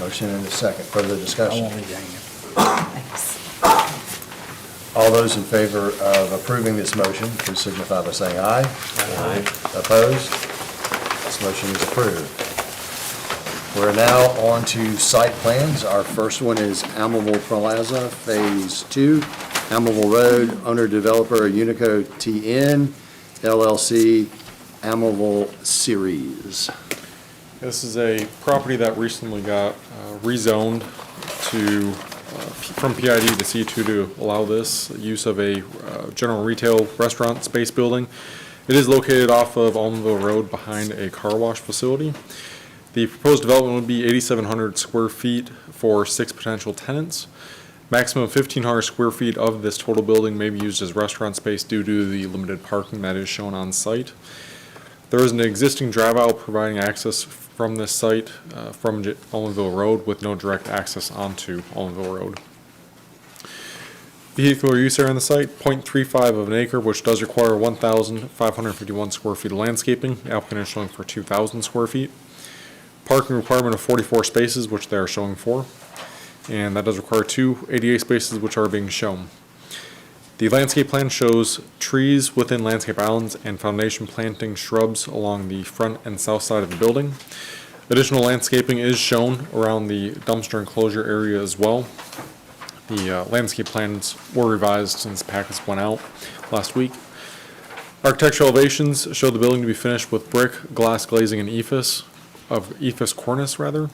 Motion and a second. Further I discussion? won't leave you hanging. Thanks. All those in favor of approving this motion, please signify by saying aye. Aye. Opposed? This motion is approved. We're now on to site plans. Our first one is Amable Plaza, Phase 2, Amable Road, owner developer Unico TN, LLC, Amable Series. This is a property that recently got rezoned to, from PID to C2 to allow this use of a general retail restaurant space building. It is located off of Allenville Road behind a car wash facility. The proposed development would be 8,700 square feet for 6 potential tenants. Maximum 1,500 square feet of this total building may be used as restaurant space due to the limited parking that is shown on site. There is an existing drive aisle providing access from this site from Allenville Road with no direct access onto Allenville Road. Vehicular use area on the site, 0.35 of an acre, which does require 1,551 square feet of landscaping. The applicant is showing for 2,000 square feet. Parking requirement of 44 spaces, which they are showing for. And that does require 2 ADA spaces, which are being shown. The landscape plan shows trees within landscape islands and foundation planting shrubs along the front and south side of the building. Additional landscaping is shown around the dumpster enclosure area as well. The landscape plans were revised since packets went out last week. Architectural elevations show the building to be finished with brick, glass glazing, and ephes cornice rather.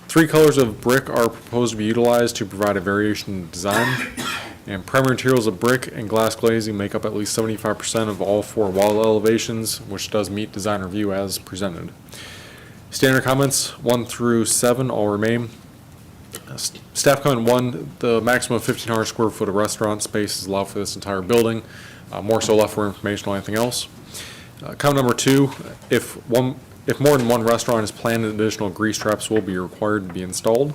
3 colors of brick are proposed to be utilized to provide a variation in design. And primary materials of brick and glass glazing make up at least 75% of all 4 wall elevations, which does meet design review as presented. Standard comments 1 through 7 all remain. Staff comment 1, the maximum of 1,500 square foot of restaurant space is allowed for this entire building. More so left for information or anything else. Comment number 2, if more than one restaurant is planned, additional grease traps will be required to be installed.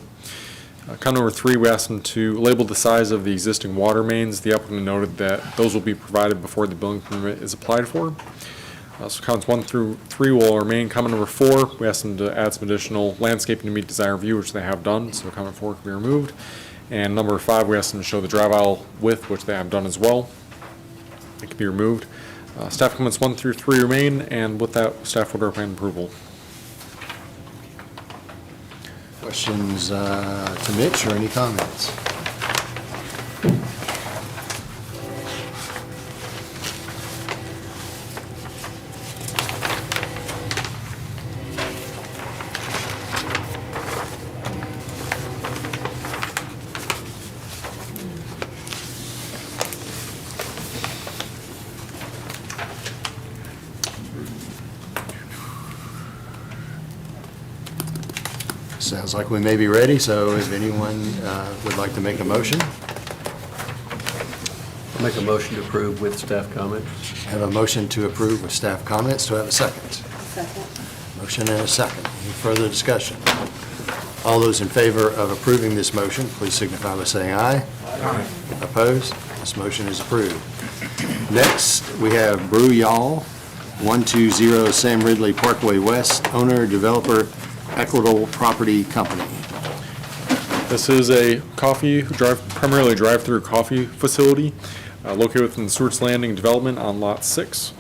Comment number 3, we asked them to label the size of the existing water mains. The applicant noted that those will be provided before the building permit is applied for. So comments 1 through 3 will remain. Comment number 4, we asked them to add some additional landscaping to meet design review, which they have done, so comment 4 can be removed. And number 5, we asked them to show the drive aisle width, which they have done as well. It can be removed. Staff comments 1 through 3 remain, and with that, staff would recommend approval. Questions to Mitch or any comments? Sounds like we may be ready, so if anyone would like to make a motion, I'll make a motion to approve with staff comments. have a motion to approve with staff comments. Do I have a second? Second. Motion and a second. Any further discussion? All those in favor of approving this motion, please signify by saying aye. Aye. Opposed? This motion is approved. Next, we have Brew Y'all, 120 Sam Ridley Parkway West, owner, developer, Equitable Property Company. This is a primarily drive-through coffee facility located within the Stewart's Landing development on Lot 6.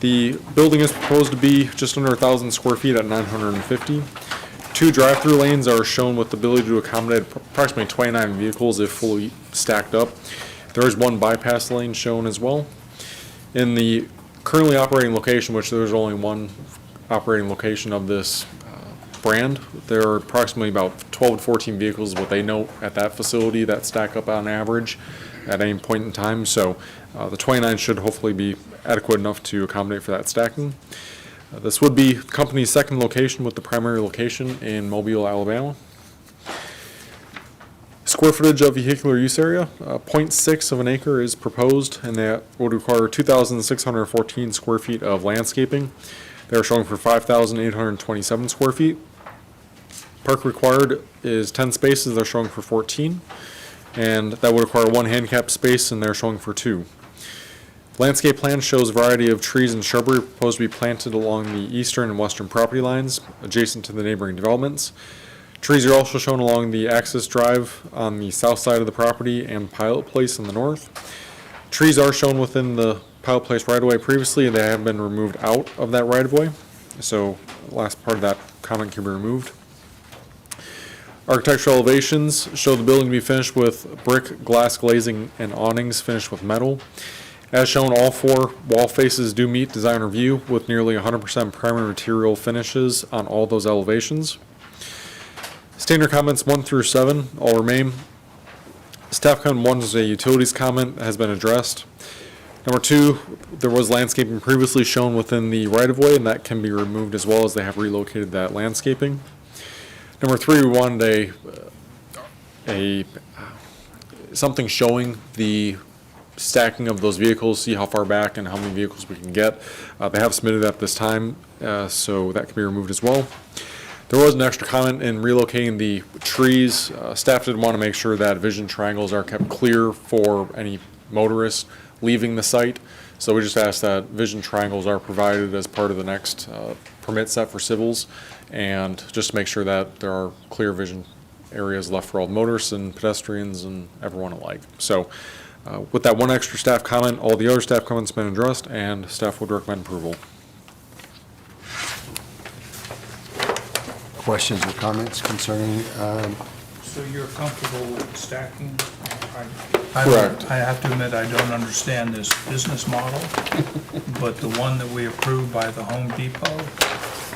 The building is proposed to be just under 1,000 square feet at 950. 2 drive-through lanes are shown with the ability to accommodate approximately 29 vehicles if fully stacked up. There is 1 bypass lane shown as well. In the currently operating location, which there's only 1 operating location of this brand, there are approximately about 12 to 14 vehicles, what they note at that facility, that stack up on average at any point in time. So the 29 should hopefully be adequate enough to accommodate for that stacking. This would be the company's second location, with the primary location in Mobile, Alabama. Square footage of vehicular use area, 0.6 of an acre is proposed, and that would require 2,614 square feet of landscaping. They're showing for 5,827 square feet. Park required is 10 spaces, they're showing for 14. And that would require 1 handicap space, and they're showing for 2. Landscape plan shows a variety of trees and shrubbery proposed to be planted along the eastern and western property lines, adjacent to the neighboring developments. Trees are also shown along the access drive on the south side of the property and Pilot Place in the north. Trees are shown within the Pilot Place right-of-way previously, and they have been removed out of that right-of-way. So the last part of that comment can be removed. Architectural elevations show the building to be finished with brick, glass glazing, and awnings finished with metal. As shown, all 4 wall faces do meet design review with nearly 100% primary material finishes on all those elevations. Standard comments 1 through 7 all remain. Staff comment 1 is a utilities comment that has been addressed. Number 2, there was landscaping previously shown within the right-of-way, and that can be removed as well, as they have relocated that landscaping. Number 3, we wanted something showing the stacking of those vehicles, see how far back and how many vehicles we can get. They have submitted that this time, so that can be removed as well. There was an extra comment in relocating the trees. Staff did want to make sure that vision triangles are kept clear for any motorists leaving the site. So we just asked that vision triangles are provided as part of the next permit set for civils, and just to make sure that there are clear vision areas left for all motorists and pedestrians and everyone alike. So with that 1 extra staff comment, all the other staff comments have been addressed, and staff would recommend approval. Questions or comments concerning, So you're comfortable with stacking? Correct. I have to admit, I don't understand this business model, but the one that we approved by the Home Depot,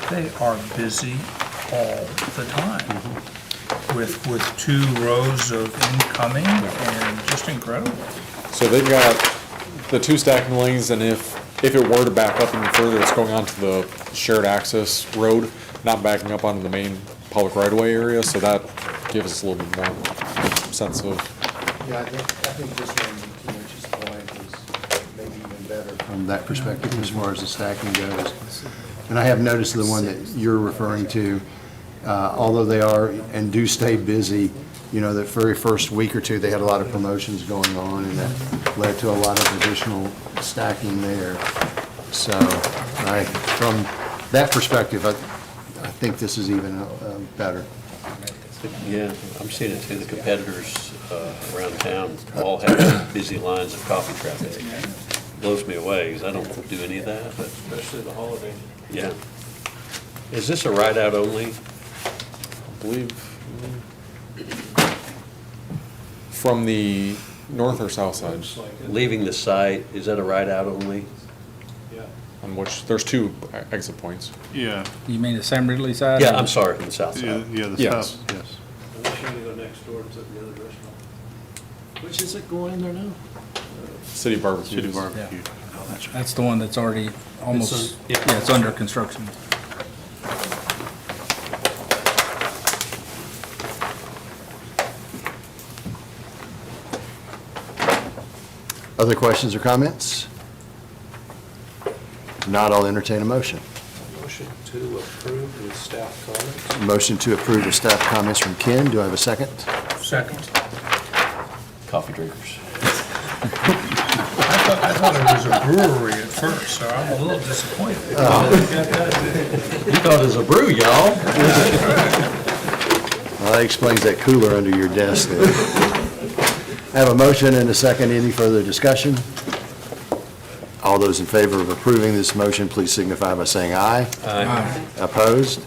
they are busy all the time with 2 rows of incoming, and just incredible. So they've got the 2 stacking lanes, and if it were to back up any further, it's going onto the shared access road, not backing up onto the main public right-of-way area, so that gives us a little bit more sense of. yeah, I think this one, to Mitch's point, is maybe even better from that perspective as far as the stacking goes. And I have noticed the one that you're referring to, although they are and do stay busy, you know, the very first week or 2, they had a lot of promotions going on, and that led to a lot of additional stacking there. So, from that perspective, I think this is even better. Yeah, I'm seeing it too. The competitors around town all have busy lines of coffee traffic. blows me away, because I don't do any of that, but, Especially the holiday. yeah. Is this a ride-out only? I believe, from the north or south side, Looks like it. Leaving the site, is that a ride-out only? Yeah. on which, there's two exit points. Yeah, You mean the Sam Ridley side? Yeah, I'm sorry, from the south yeah, side. yeah, the Yes. south, yes. I wish you could go next door to the other restaurant. Which is it going in there now? City barbecue. City barbecue. That's the one that's already almost, yeah. yeah, it's under construction. Other questions or comments? If not, I'll entertain a motion. Motion to approve with staff comments. Motion to approve the staff comments from Ken. Do I have a second? Second. Coffee drinkers. I thought it was a brewery at first, so I'm a little disappointed. You thought it was a brew, y'all. Well, that explains that cooler under your desk there. I have a motion and a second. Any further discussion? All those in favor of approving this motion, please signify by saying aye. Aye. Opposed?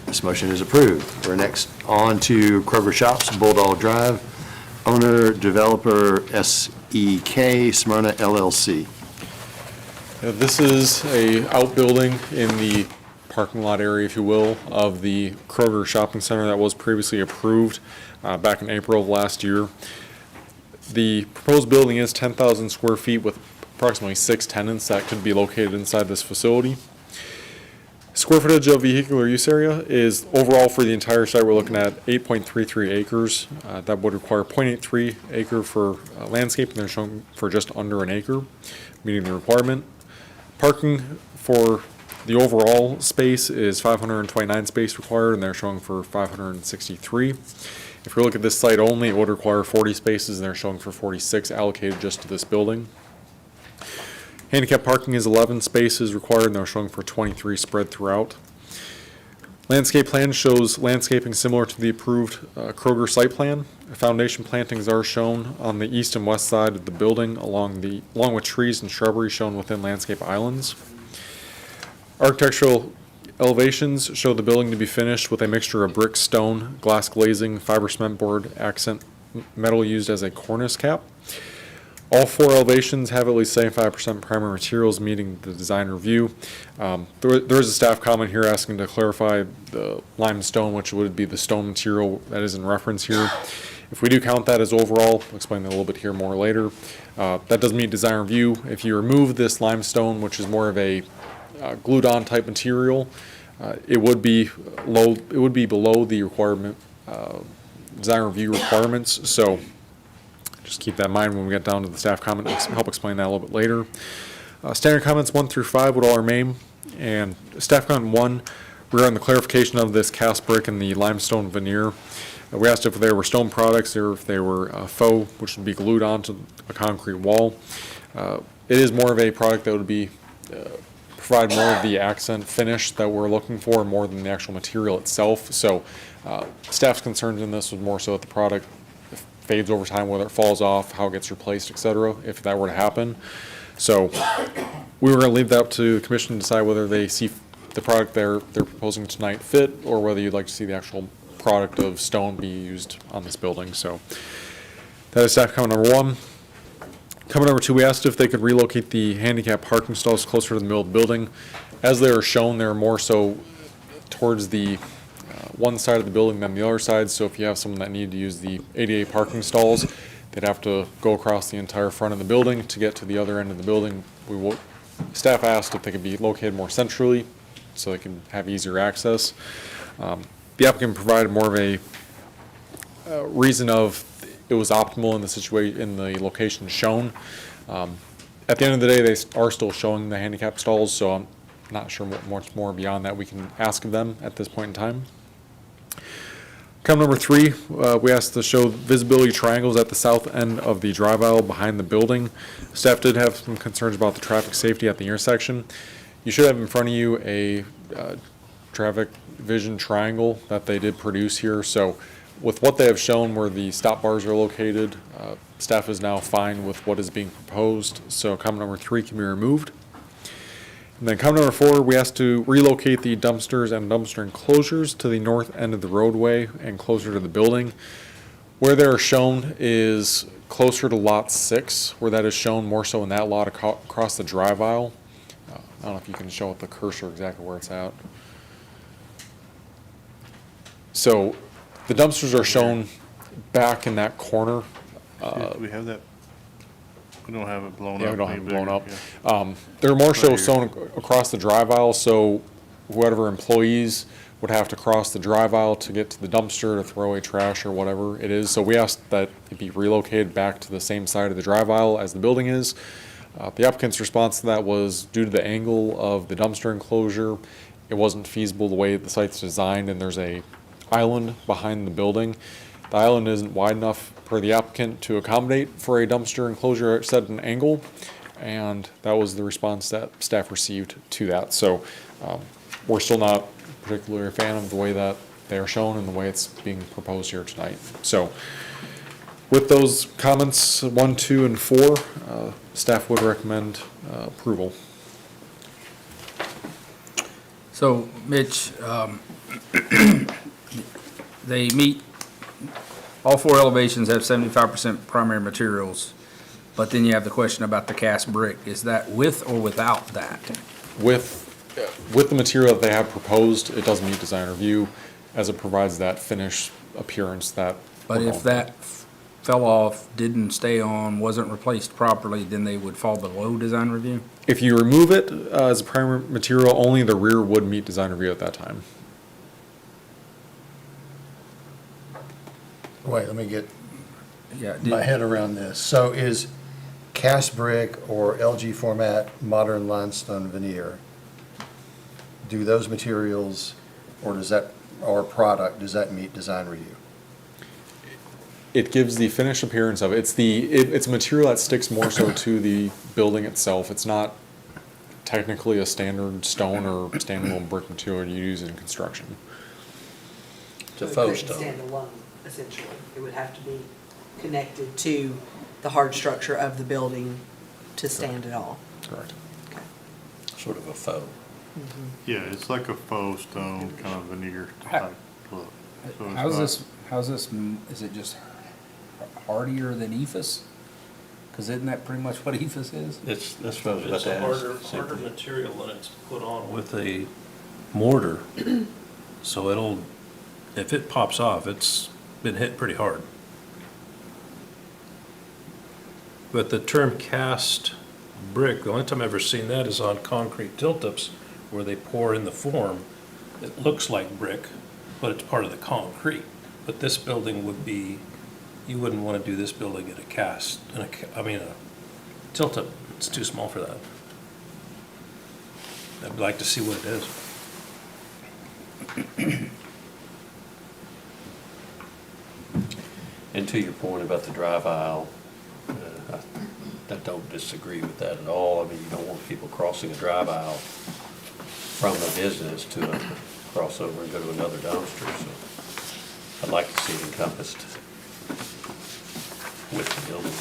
This motion is approved. We're next on to Kroger Shops, Bulldog Drive, owner, developer, SEK Smyrna LLC. This is a outbuilding in the parking lot area, if you will, of the Kroger Shopping Center that was previously approved back in April of last year. The proposed building is 10,000 square feet with approximately 6 tenants that could be located inside this facility. Square footage of vehicular use area is overall for the entire site, we're looking at 8.33 acres. That would require 0.83 acre for landscaping. They're showing for just under an acre, meeting the requirement. Parking for the overall space is 529 space required, and they're showing for 563. If we look at this site only, it would require 40 spaces, and they're showing for 46 allocated just to this building. Handicap parking is 11 spaces required, and they're showing for 23 spread throughout. Landscape plan shows landscaping similar to the approved Kroger site plan. Foundation plantings are shown on the east and west side of the building, along with trees and shrubbery shown within landscape islands. Architectural elevations show the building to be finished with a mixture of brick, stone, glass glazing, fiber cement board, accent metal used as a cornice cap. All 4 elevations have at least 75% primary materials meeting the design review. There is a staff comment here asking to clarify the limestone, which would be the stone material that is in reference here. If we do count that as overall, I'll explain that a little bit here more later. That does meet design review. If you remove this limestone, which is more of a glued on type material, it would be below the requirement, design review requirements. So just keep that in mind when we get down to the staff comment, help explain that a little bit later. Standard comments 1 through 5 would all remain, and staff comment 1, regarding the clarification of this cast brick and the limestone veneer. We asked if they were stone products or if they were faux, which would be glued onto a concrete wall. It is more of a product that would be provide more of the accent finish that we're looking for, more than the actual material itself. So staff's concerns in this was more so that the product fades over time, whether it falls off, how it gets replaced, etc., if that were to happen. So we were going to leave that up to the commission to decide whether they see the product they're proposing tonight fit, or whether you'd like to see the actual product of stone be used on this building. So that is staff comment number 1. Comment number 2, we asked if they could relocate the handicap parking stalls closer to the middle of the building. As they are shown, they're more so towards the one side of the building than the other side. So if you have someone that needed to use the ADA parking stalls, they'd have to go across the entire front of the building to get to the other end of the building. Staff asked if they could be located more centrally so they can have easier access. The applicant provided more of a reason of it was optimal in the situation, in the location shown. At the end of the day, they are still showing the handicap stalls, so I'm not sure much more beyond that we can ask of them at this point in time. Comment number 3, we asked to show visibility triangles at the south end of the drive aisle behind the building. Staff did have some concerns about the traffic safety at the intersection. You should have in front of you a traffic vision triangle that they did produce here. So With what they have shown where the stop bars are located, staff is now fine with what is being proposed, so comment number 3 can be removed. And then comment number 4, we asked to relocate the dumpsters and dumpster enclosures to the north end of the roadway and closer to the building. Where they are shown is closer to lot 6, where that is shown more so in that lot across the drive aisle. I don't know if you can show with the cursor exactly where it's at. So the dumpsters are shown back in that corner. Do we have that? We don't have it blown up. Yeah, we don't have any it blown bigger, up. yeah. They're more so Right here. shown across the drive aisle, so whatever employees would have to cross the drive aisle to get to the dumpster to throw away trash or whatever it is. So we asked that it be relocated back to the same side of the drive aisle as the building is. The applicant's response to that was due to the angle of the dumpster enclosure, it wasn't feasible the way the site's designed, and there's a island behind the building. The island isn't wide enough for the applicant to accommodate for a dumpster enclosure set at an angle, and that was the response that staff received to that. So we're still not particularly a fan of the way that they are shown and the way it's being proposed here tonight. So with those comments, 1, 2, and 4, staff would recommend approval. So, Mitch, they meet, all 4 elevations have 75% primary materials, but then you have the question about the cast brick. Is that with or without that? With the material that they have proposed, it doesn't meet design review, as it provides that finish appearance that. But we're if going that fell off, didn't stay on, wasn't replaced properly, then they would fall below design review? for. If you remove it as a primary material, only the rear would meet design review at that time. Wait, let me get Yeah. my head around this. So is cast brick or LG format modern limestone veneer, do those materials, or does that, or product, does that meet design review? It gives the finished appearance of it. It's a material that sticks more so to the building itself. It's not technically a standard stone or standalone brick material you use in construction. It's a So it faux couldn't stone. stand alone, essentially. It would have to be connected to the hard structure of the building to stand at all. Correct. Sort of a faux. Yeah, it's like a faux stone kind of veneer type look. So it's How's this, is it just hardier than ephes? Because isn't that pretty much what ephes is? That's what I was about It's to a ask. harder material when it's put on With a mortar, so it'll, if it pops off, it's been hit pretty hard. But the term cast brick, the only time I've ever seen that is on concrete tilt-ups where they pour in the form. It looks like brick, but it's part of the concrete. But this building would be, you wouldn't want to do this building in a cast, a tilt-up, it's too small for that. I'd like to see what it is. And to your point about the drive aisle, I don't disagree with that at all. I mean, you don't want people crossing a drive aisle from a business to a crossover and go to another dumpster, so I'd like to see it encompassed with the building.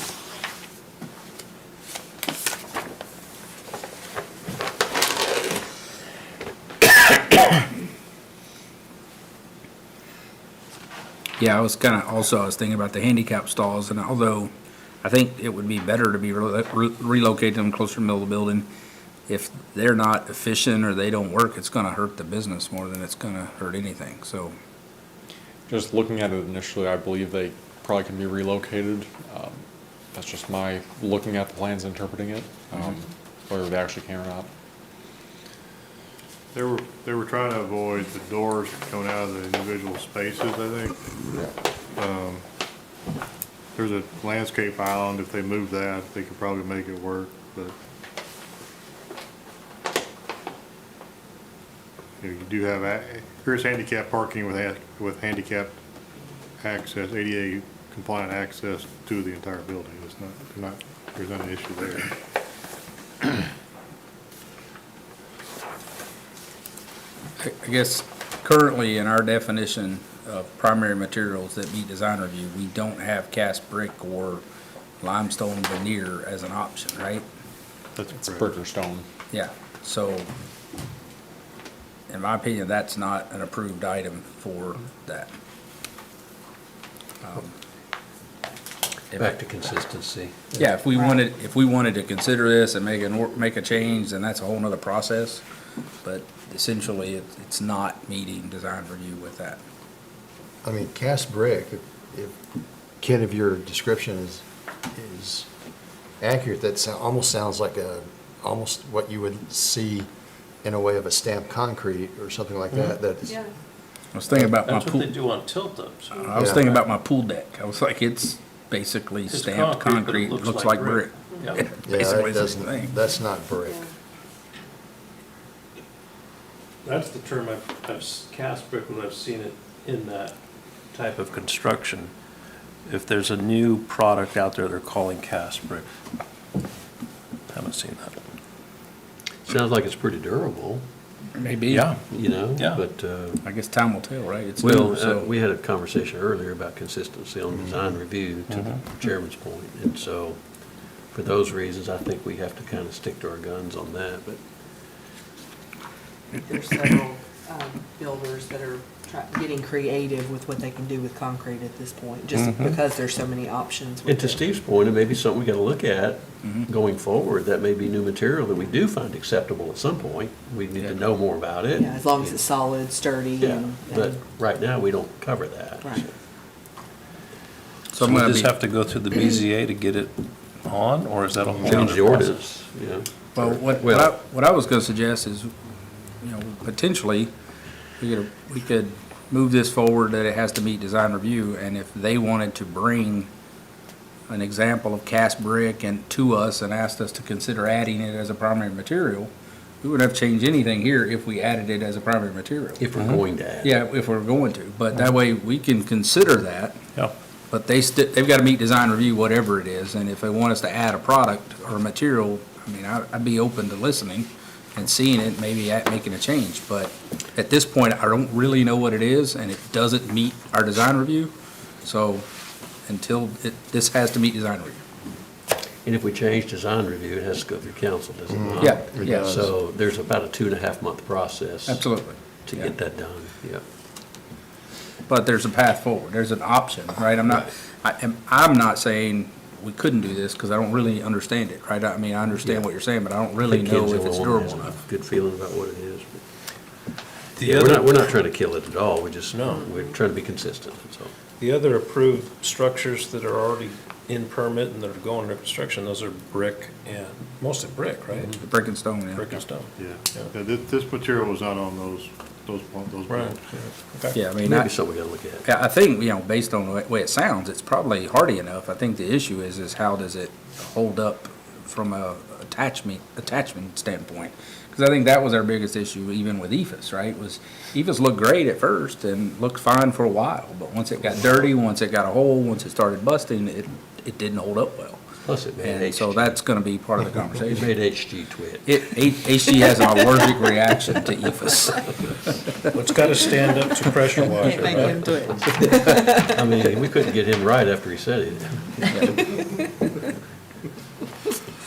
Yeah, I was thinking about the handicap stalls, and although I think it would be better to be relocated them closer to the middle of the building, if they're not efficient or they don't work, it's gonna hurt the business more than it's gonna hurt anything, so. Just looking at it initially, I believe they probably can be relocated. That's just my looking at the plans, interpreting it, whether they actually can or not. They were trying to avoid the doors coming out of the individual spaces, I think. There's a landscape island. If they move that, they could probably make it work, but you do have, here's handicap parking with handicapped access, ADA compliant access to the entire building. It's not, there's not an issue there. I guess currently in our definition of primary materials that meet design review, we don't have cast brick or limestone veneer as an option, right? That's It's correct. brick or stone. Yeah, so in my opinion, that's not an approved item for that. Back to consistency. Yeah, if we wanted to consider this and make a change, then that's a whole nother process. But essentially, it's not meeting design review with that. I mean, cast brick, if Ken, if your description is accurate, that almost sounds like almost what you would see in a way of a stamped concrete or something like that, that's. Yeah. I was thinking about my That's what they pool, do on tilt-ups. I was Yeah. thinking about my pool deck. I was like, it's basically It's stamped concrete, but it concrete, looks like brick. Yeah. Yeah, Basically that the same thing. doesn't, that's not brick. That's the term cast brick, when I've seen it in that type of construction. If there's a new product out there they're calling cast brick. Haven't seen that. Sounds like it's pretty durable, Maybe. you know? Yeah. But, I guess time will tell, right? It's well, new, so. we had a conversation earlier about consistency on design review, to the chairman's point. And so, for those reasons, I think we have to kind of stick to our guns on that, but There's several builders that are getting creative with what they can do with concrete at this point, just because there's so many options. with and to it. Steve's point, it may be something we gotta look at going forward. That may be new material that we do find acceptable at some point. We need to know more about it. Yeah, as long as it's solid, sturdy, Yeah, and. but right now, we don't cover that. Right. So I'm So we gonna just be, have to go through the BZA to get it on, or is that a whole Change other the process? ordinance, you know? well, what I was gonna suggest is, you know, potentially, we could move this forward that it has to meet design review, and if they wanted to bring an example of cast brick and to us and asked us to consider adding it as a primary material, we wouldn't have to change anything here if we added it as a primary material. If we're going to add. Yeah, if we're going to, but that way we can consider that, Yeah. but they've gotta meet design review, whatever it is, and if they want us to add a product or a material, I mean, I'd be open to listening and seeing it, maybe making a change, but at this point, I don't really know what it is, and it doesn't meet our design review, so this has to meet design review. And if we change design review, it has to go through council, does it not? Yeah, It yeah, does. So there's about a 2.5-month process. absolutely. To Yeah. get that done, yeah. But there's a path forward, there's an option, right? I'm not saying we couldn't do this, because I don't really understand it, right? I mean, I understand what you're saying, but I don't really I think know Ken's the if it's only one that durable has a enough. Good feeling about what it is. The Yeah, other, we're not trying to kill it at all, we're trying to be consistent, that's all. the other approved structures that are already in permit and that are going under construction, those are brick and, mostly brick, right? The brick and stone, yeah. Brick and stone. Yeah, this material was not on those Right. buildings. Okay. Yeah, I mean, Maybe something we gotta look at. I think, you know, based on the way it sounds, it's probably hardy enough. I think the issue is how does it hold up from a attachment standpoint? Because I think that was our biggest issue even with EFS, right? EFS looked great at first and looked fine for a while, but once it got dirty, once it got a hole, once it started busting, it didn't hold up well. Plus it made And so HG. that's gonna be part of the It conversation. made HG twit. HG has an allergic reaction to EFS. Well, it's gotta stand up to pressure washer, Can't make right? him do it. I mean, we couldn't get him right after he said it.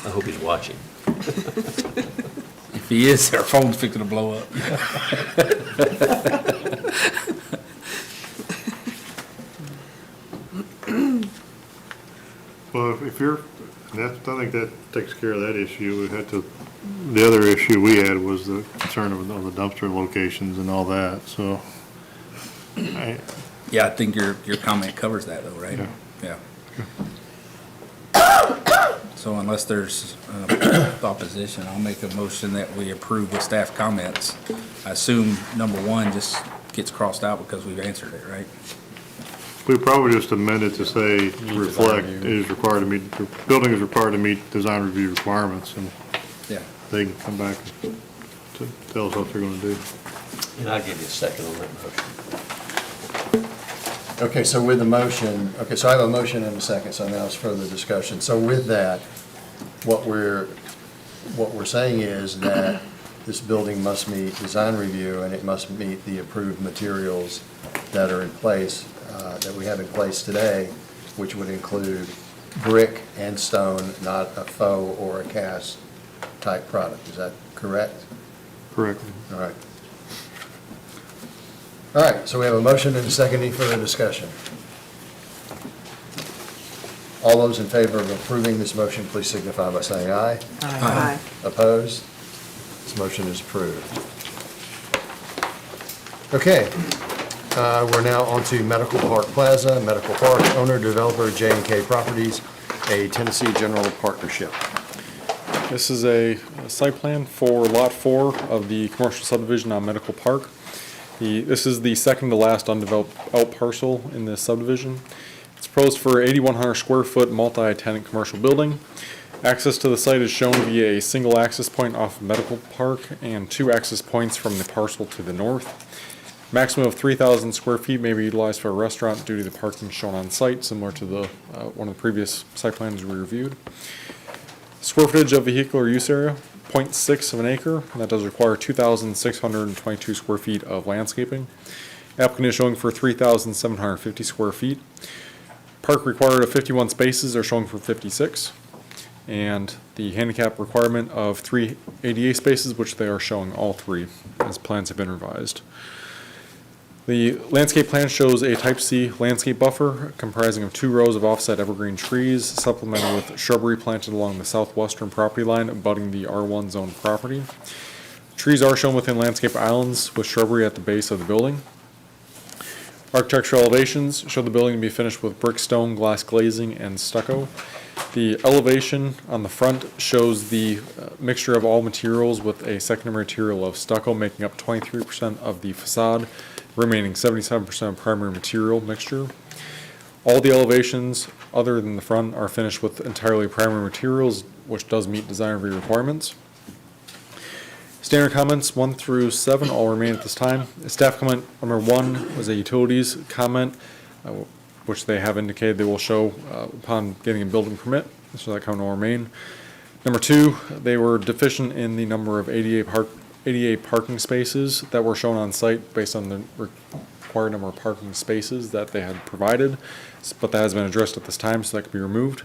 I hope he's watching. If he is, our phone's fixing to blow up. Well, if you're, I think that takes care of that issue. The other issue we had was the concern of the dumpster locations and all that, so. Yeah, I think your comment covers that though, right? Yeah. Yeah. So unless there's opposition, I'll make a motion that we approve with staff comments. I assume number one just gets crossed out because we've answered it, right? We probably just amended to say reflect is required to meet, the building is required to meet design review requirements, and Yeah. they can come back and tell us what they're gonna do. And I'll give you a second on that motion. Okay, so with the motion, so I have a motion and a second, so now it's further discussion. So with that, what we're saying is that this building must meet design review and it must meet the approved materials that are in place, that we have in place today, which would include brick and stone, not a faux or a cast type product. Is that correct? Correct. All right. All right, so we have a motion and a second. Any further discussion? All those in favor of approving this motion, please signify by saying aye. Aye. Opposed? This motion is approved. Okay, we're now on to Medical Park Plaza, Medical Park, owner, developer, J&K Properties, a Tennessee General Partnership. This is a site plan for Lot 4 of the commercial subdivision on Medical Park. This is the second to last undeveloped out parcel in this subdivision. It's proposed for 8,100 square foot multi-tenant commercial building. Access to the site is shown via a single access point off of Medical Park and 2 access points from the parcel to the north. Maximum of 3,000 square feet may be utilized for a restaurant due to the parking shown on site, similar to the one of the previous site plans we reviewed. Square footage of vehicular use area, 0.6 of an acre. And that does require 2,622 square feet of landscaping. Applicant is showing for 3,750 square feet. Park required of 51 spaces are showing for 56. And the handicap requirement of 3 ADA spaces, which they are showing all 3, as plans have been revised. The landscape plan shows a type C landscape buffer comprising of 2 rows of offset evergreen trees, supplemented with shrubbery planted along the southwestern property line abutting the R1 zone property. Trees are shown within landscape islands with shrubbery at the base of the building. Architectural elevations show the building to be finished with brick, stone, glass glazing, and stucco. The elevation on the front shows the mixture of all materials with a secondary material of stucco making up 23% of the facade, remaining 77% of primary material mixture. All the elevations other than the front are finished with entirely primary materials, which does meet design review requirements. Standard comments 1 through 7 all remain at this time. Staff comment number 1 was a utilities comment, which they have indicated they will show upon getting a building permit, so that comment will remain. Number 2, they were deficient in the number of ADA parking spaces that were shown on site based on the required number of parking spaces that they had provided, but that has been addressed at this time, so that can be removed.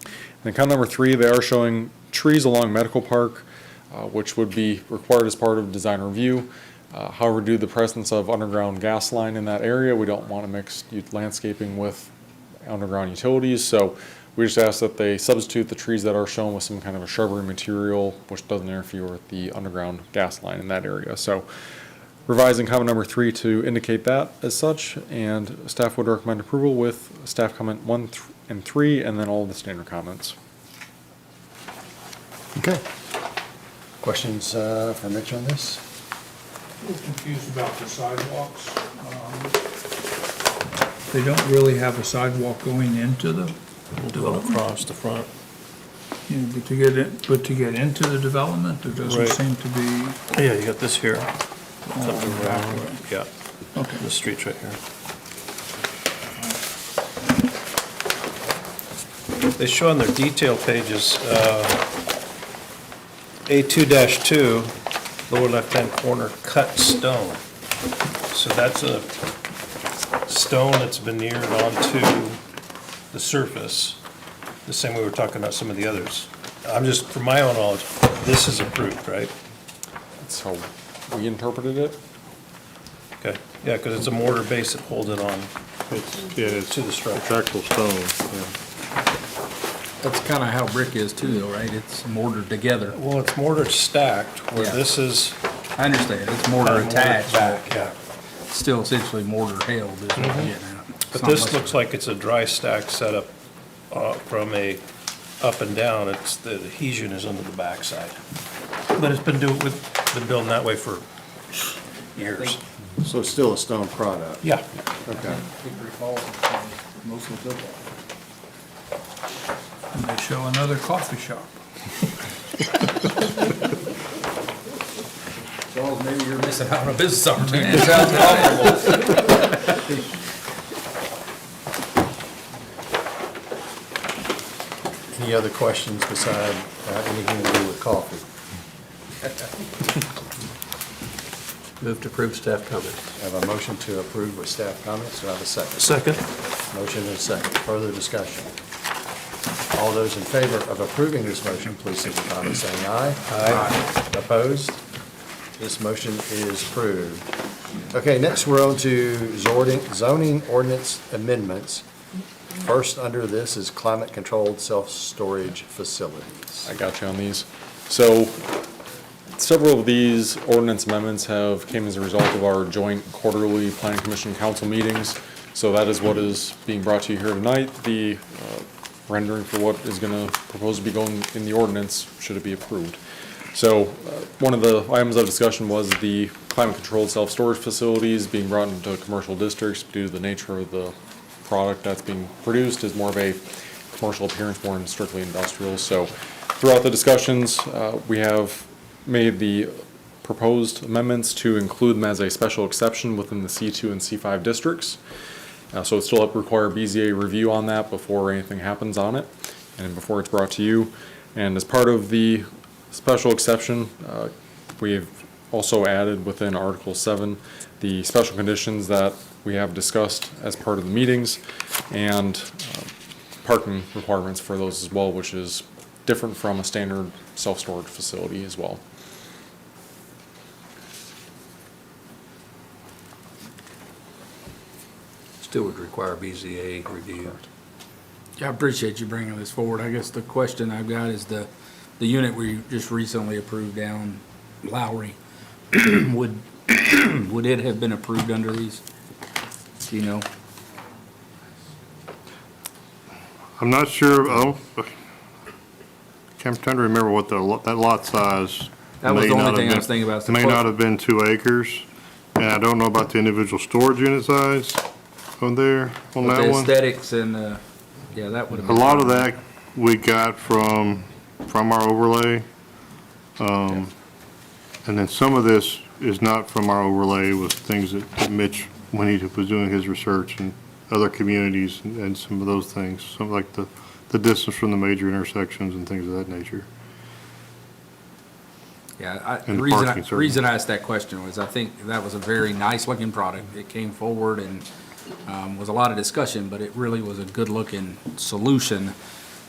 And then comment number 3, they are showing trees along Medical Park, which would be required as part of design review. However, due to the presence of underground gas line in that area, we don't want to mix landscaping with underground utilities, so we just ask that they substitute the trees that are shown with some kind of a shrubbery material which doesn't interfere with the underground gas line in that area. So revising comment number 3 to indicate that as such, and staff would recommend approval with staff comment 1 and 3, and then all of the standard comments. Okay. Questions for Mitch on this? A little confused about the sidewalks. They don't really have a sidewalk going into the Going development. across the front. Yeah, but to get into the development, there doesn't Right. seem to be. Yeah, you got this here. Comes Oh, around, yeah, Okay. the street's right here. They show on their detail pages, A2-2, lower left-hand corner, cut stone. So that's a stone that's veneered onto the surface, the same way we were talking about some of the others. I'm just, from my own knowledge, this is approved, right? That's how we interpreted it. Okay, yeah, because it's a mortar base that holds it on. It's To the structure. It's actual stone, yeah. That's kind of how brick is too, though, right? It's mortared together. Well, it's mortar stacked, where Yeah. this is I understand, it's mortar attached, back, but yeah. still essentially mortar held is what I'm getting at. It's But not this much- looks like it's a dry stack setup from a up and down. It's, the adhesion is under the backside. But it's been building that way for years. So it's still a stone product? Yeah. Okay. Mostly built that. And they show another coffee shop. Charles, maybe you're missing out on a business opportunity. It sounds Any other questions beside anything to do with coffee? Move to approve staff comments. I have a motion to approve with staff comments. Do I have a second? Second. Motion and a second. Further discussion. All those in favor of approving this motion, please signify by saying aye. Aye. Opposed? This motion is approved. Okay, next we're on to zoning ordinance amendments. First under this is climate-controlled self-storage facilities. I got you on these. So several of these ordinance amendments came as a result of our joint quarterly planning commission council meetings. So that is what is being brought to you here tonight, the rendering for what is gonna propose to be going in the ordinance, should it be approved. So one of the items of discussion was the climate-controlled self-storage facilities being brought into commercial districts due to the nature of the product that's being produced is more of a commercial appearance, more than strictly industrial. So throughout the discussions, we have made the proposed amendments to include them as a special exception within the C2 and C5 districts. So it still require BZA review on that before anything happens on it and before it's brought to you. And as part of the special exception, we have also added within Article 7 the special conditions that we have discussed as part of the meetings and parking requirements for those as well, which is different from a standard self-storage facility as well. Still would require BZA review. Yeah, I appreciate you bringing this forward. I guess the question I've got is the unit we just recently approved down Lowry. Would it have been approved under these? Do you know? I'm not sure, I'm trying to remember what that lot size. That was may the only not have thing I been- was thinking about. It may not have been 2 acres, and I don't know about the individual storage unit size on there, on With that the one. aesthetics and, yeah, that would have A been. lot of that we got from our overlay. And then some of this is not from our overlay, it was things that Mitch, when he was doing his research and other communities and some of those things, some like the distance from the major intersections and things of that nature. Yeah, And the the parking, certainly. reason I asked that question was I think that was a very nice looking product. It came forward and was a lot of discussion, but it really was a good looking solution.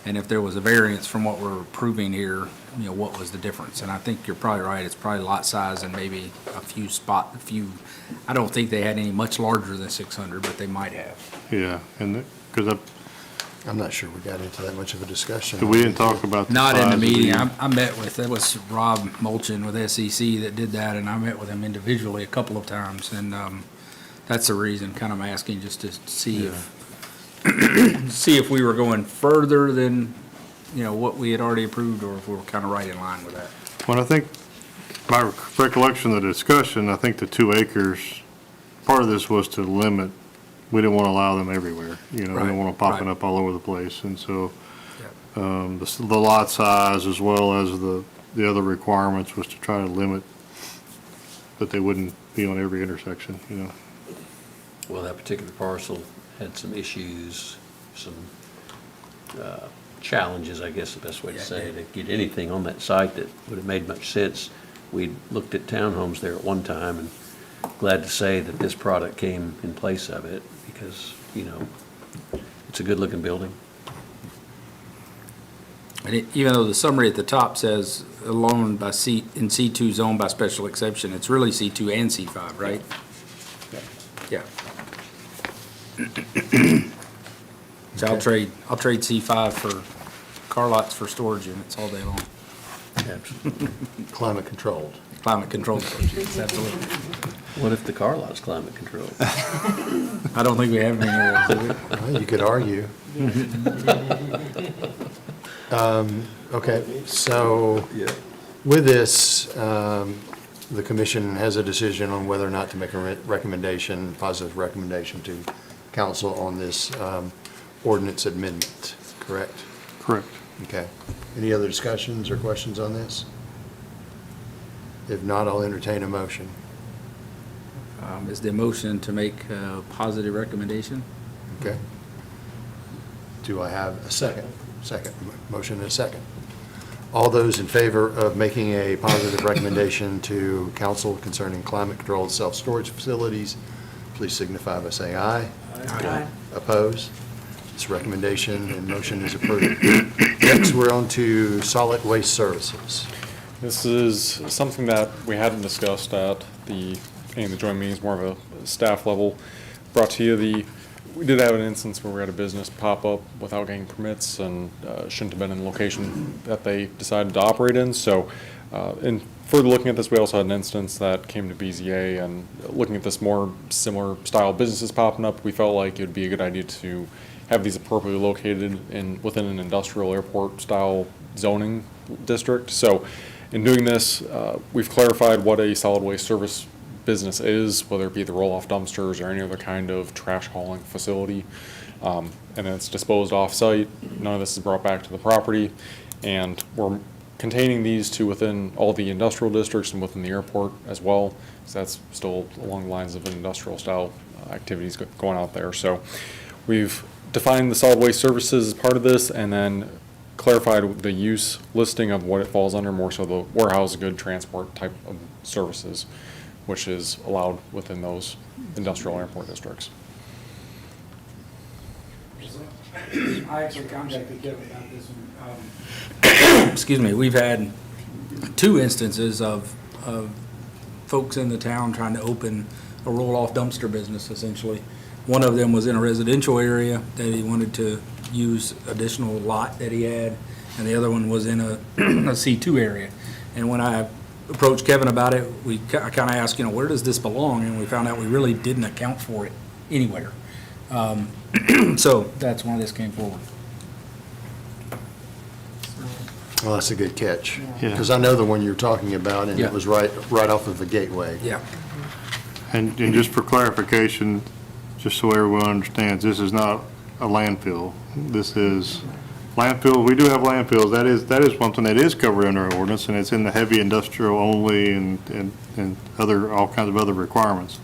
And if there was a variance from what we're approving here, you know, what was the difference? And I think you're probably right. It's probably lot size and maybe a few, I don't think they had any much larger than 600, but they might have. Yeah, and, because I'm not sure we got into that much of a discussion. we didn't talk about the Not in size the of meeting. I met with, it was Rob Mulchin with SEC that did that, and I met with him individually a couple of times, and that's the reason, kind of asking just to see if we were going further than, you know, what we had already approved, or if we were kind of right in line with that. Well, I think, my recollection of the discussion, I think the 2 acres, part of this was to limit, we didn't want to allow them everywhere, you know, we didn't want them popping Right. up all over the place, and so, the lot size as well as the other requirements was to try to limit that they wouldn't be on every intersection, you know. Well, that particular parcel had some issues, some challenges, I guess the best way to say it, to get anything on that site that would have made much sense. We looked at townhomes there at one time, and glad to say that this product came in place of it, because, you know, it's a good-looking building. And even though the summary at the top says alone by in C2 zone by special exception, it's really C2 and C5, right? Yeah. So I'll trade C5 for car lots for storage units all day long. Absolutely. Climate controlled. Climate controlled storage units, absolutely. What if the car lot's climate controlled? I don't think we have any of those, do we? Well, you could argue. Okay, so with this, the commission has a decision on whether or not to make a recommendation, positive recommendation to council on this ordinance amendment, correct? Correct. Okay. Any other discussions or questions on this? If not, I'll entertain a motion. Is the motion to make a positive recommendation? Okay. Do I have a second? Second. Motion and a second. All those in favor of making a positive recommendation to council concerning climate-controlled self-storage facilities, please signify by saying aye. Aye. Opposed? This recommendation and motion is approved. Next, we're on to solid waste services. This is something that we hadn't discussed at any of the joint meetings, more of a staff level. Brought to you we did have an instance where we had a business pop up without getting permits and shouldn't have been in the location that they decided to operate in. So in further looking at this, we also had an instance that came to BZA, and looking at this more similar style businesses popping up, we felt like it would be a good idea to have these appropriately located within an industrial airport style zoning district. So in doing this, we've clarified what a solid waste service business is, whether it be the roll-off dumpsters or any other kind of trash hauling facility. And it's disposed off-site. None of this is brought back to the property. And we're containing these to within all the industrial districts and within the airport as well. So that's still along the lines of industrial style activities going out there. So we've defined the solid waste services as part of this, and then clarified the use listing of what it falls under, more so the warehouse good transport type of services, which is allowed within those industrial airport districts. I actually contacted Kevin about this one. Excuse me, we've had 2 instances of folks in the town trying to open a roll-off dumpster business, essentially. One of them was in a residential area that he wanted to use additional lot that he had, and the other one was in a C2 area. And when I approached Kevin about it, I kind of asked, where does this belong? And we found out we really didn't account for it anywhere. So that's why this came forward. Well, that's a good catch. Yeah. Because I know the one you're talking about, and Yeah. it was right off of the gateway. Yeah. And just for clarification, just so everyone understands, this is not a landfill. This is landfill. We do have landfills. That is something that is covered under our ordinance, and it's in the heavy industrial only and all kinds of other requirements.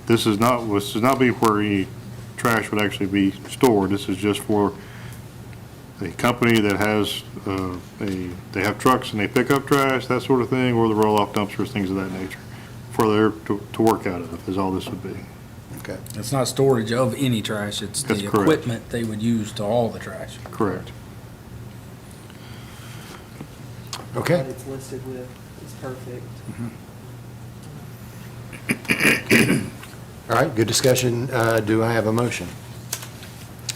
This does not be where any trash would actually be stored. This is just for a company that has they have trucks and they pick up trash, that sort of thing, or the roll-off dumpsters, things of that nature, for there to work out of, is all this would be. Okay. It's not storage of any trash, it's That's the correct. equipment they would use to haul the trash. Correct. Okay. What it's listed with is perfect. All right, good discussion. Do I have a motion?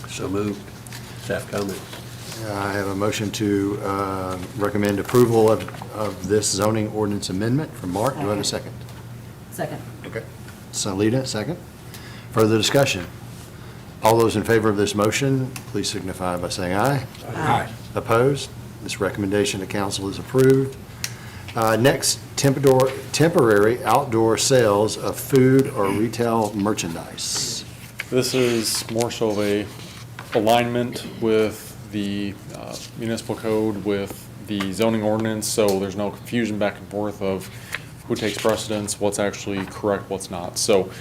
So moved. Staff comments. I have a motion to recommend approval of this zoning ordinance amendment from Mark. Do I have a second? Second. Okay. Salida, second. Further discussion? All those in favor of this motion, please signify by saying aye. Aye. Opposed? This recommendation to council is approved. Next, temporary outdoor sales of food or retail merchandise. This is more so of a alignment with the municipal code, with the zoning ordinance, so there's no confusion back and forth of who takes precedence, what's actually correct, what's not. So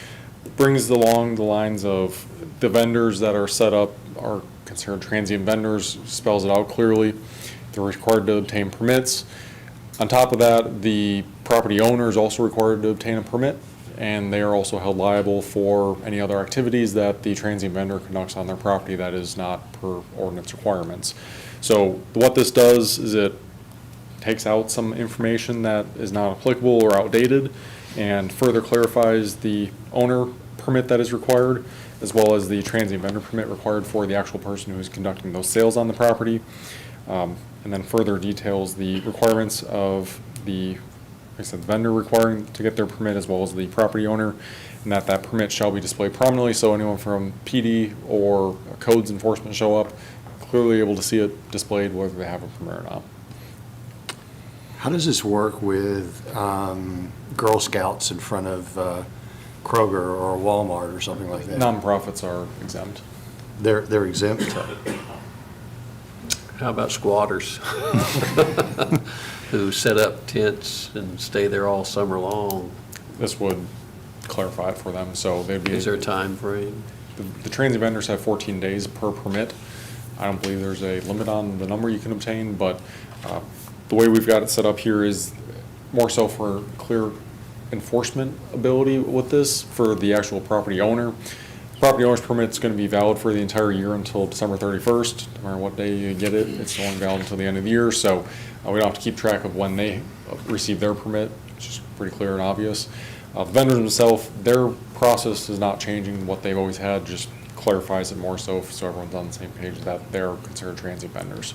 brings along the lines of the vendors that are set up are considered transient vendors, spells it out clearly. They're required to obtain permits. On top of that, the property owner is also required to obtain a permit, and they are also held liable for any other activities that the transient vendor conducts on their property that is not per ordinance requirements. So what this does is it takes out some information that is not applicable or outdated, and further clarifies the owner permit that is required, as well as the transient vendor permit required for the actual person who is conducting those sales on the property. And then further details the requirements of the vendor requiring to get their permit, as well as the property owner, and that permit shall be displayed prominently, so anyone from PD or codes enforcement show up, clearly able to see it displayed whether they have a permit or not. How does this work with Girl Scouts in front of Kroger or Walmart or something like that? Nonprofits are exempt. They're exempt? How about squatters who set up tents and stay there all summer long? This would clarify it for them, so they'd be. Is there a time frame? The transient vendors have 14 days per permit. I don't believe there's a limit on the number you can obtain, but The way we've got it set up here is more so for clear enforcement ability with this for the actual property owner. Property owner's permit's gonna be valid for the entire year until December 31st. No matter what day you get it, it's only valid until the end of the year, so we don't have to keep track of when they receive their permit. It's just pretty clear and obvious. The vendors themselves, their process is not changing what they've always had, just clarifies it more so everyone's on the same page that they're considered transit vendors.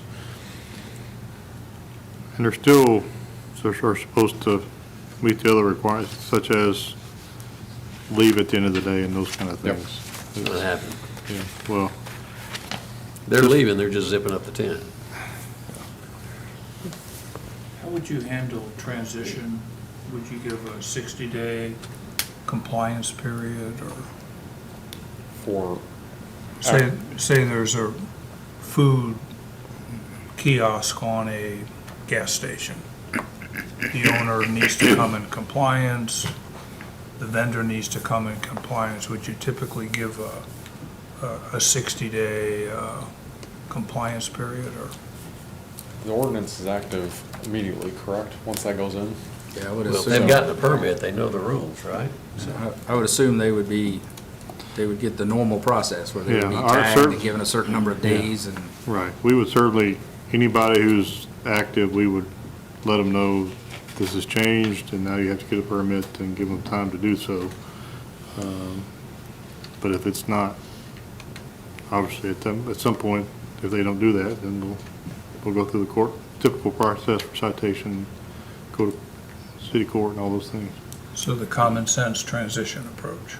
And they're still, so are supposed to meet the other requirements, such as leave at the end of the day and those kind of Yep. things. What happened? Yeah, well, They're leaving, they're just zipping up the tent. How would you handle transition? Would you give a 60-day compliance period, or For, say there's a food kiosk on a gas station? The owner needs to come in compliance, the vendor needs to come in compliance. Would you typically give a 60-day compliance period, or? the ordinance is active immediately, correct, once that goes in? Yeah, I would Well, if assume. they've gotten a permit, they know the rules, right? I would assume they would get the normal process where they would be Yeah, our tagged cert- and given a certain number of days and. right, we would certainly, anybody who's active, we would let them know this has changed and now you have to get a permit and give them time to do so. But if it's not, obviously at some point, if they don't do that, then we'll go through the court, typical process for citation, go to city court and all those things. So the common sense transition approach.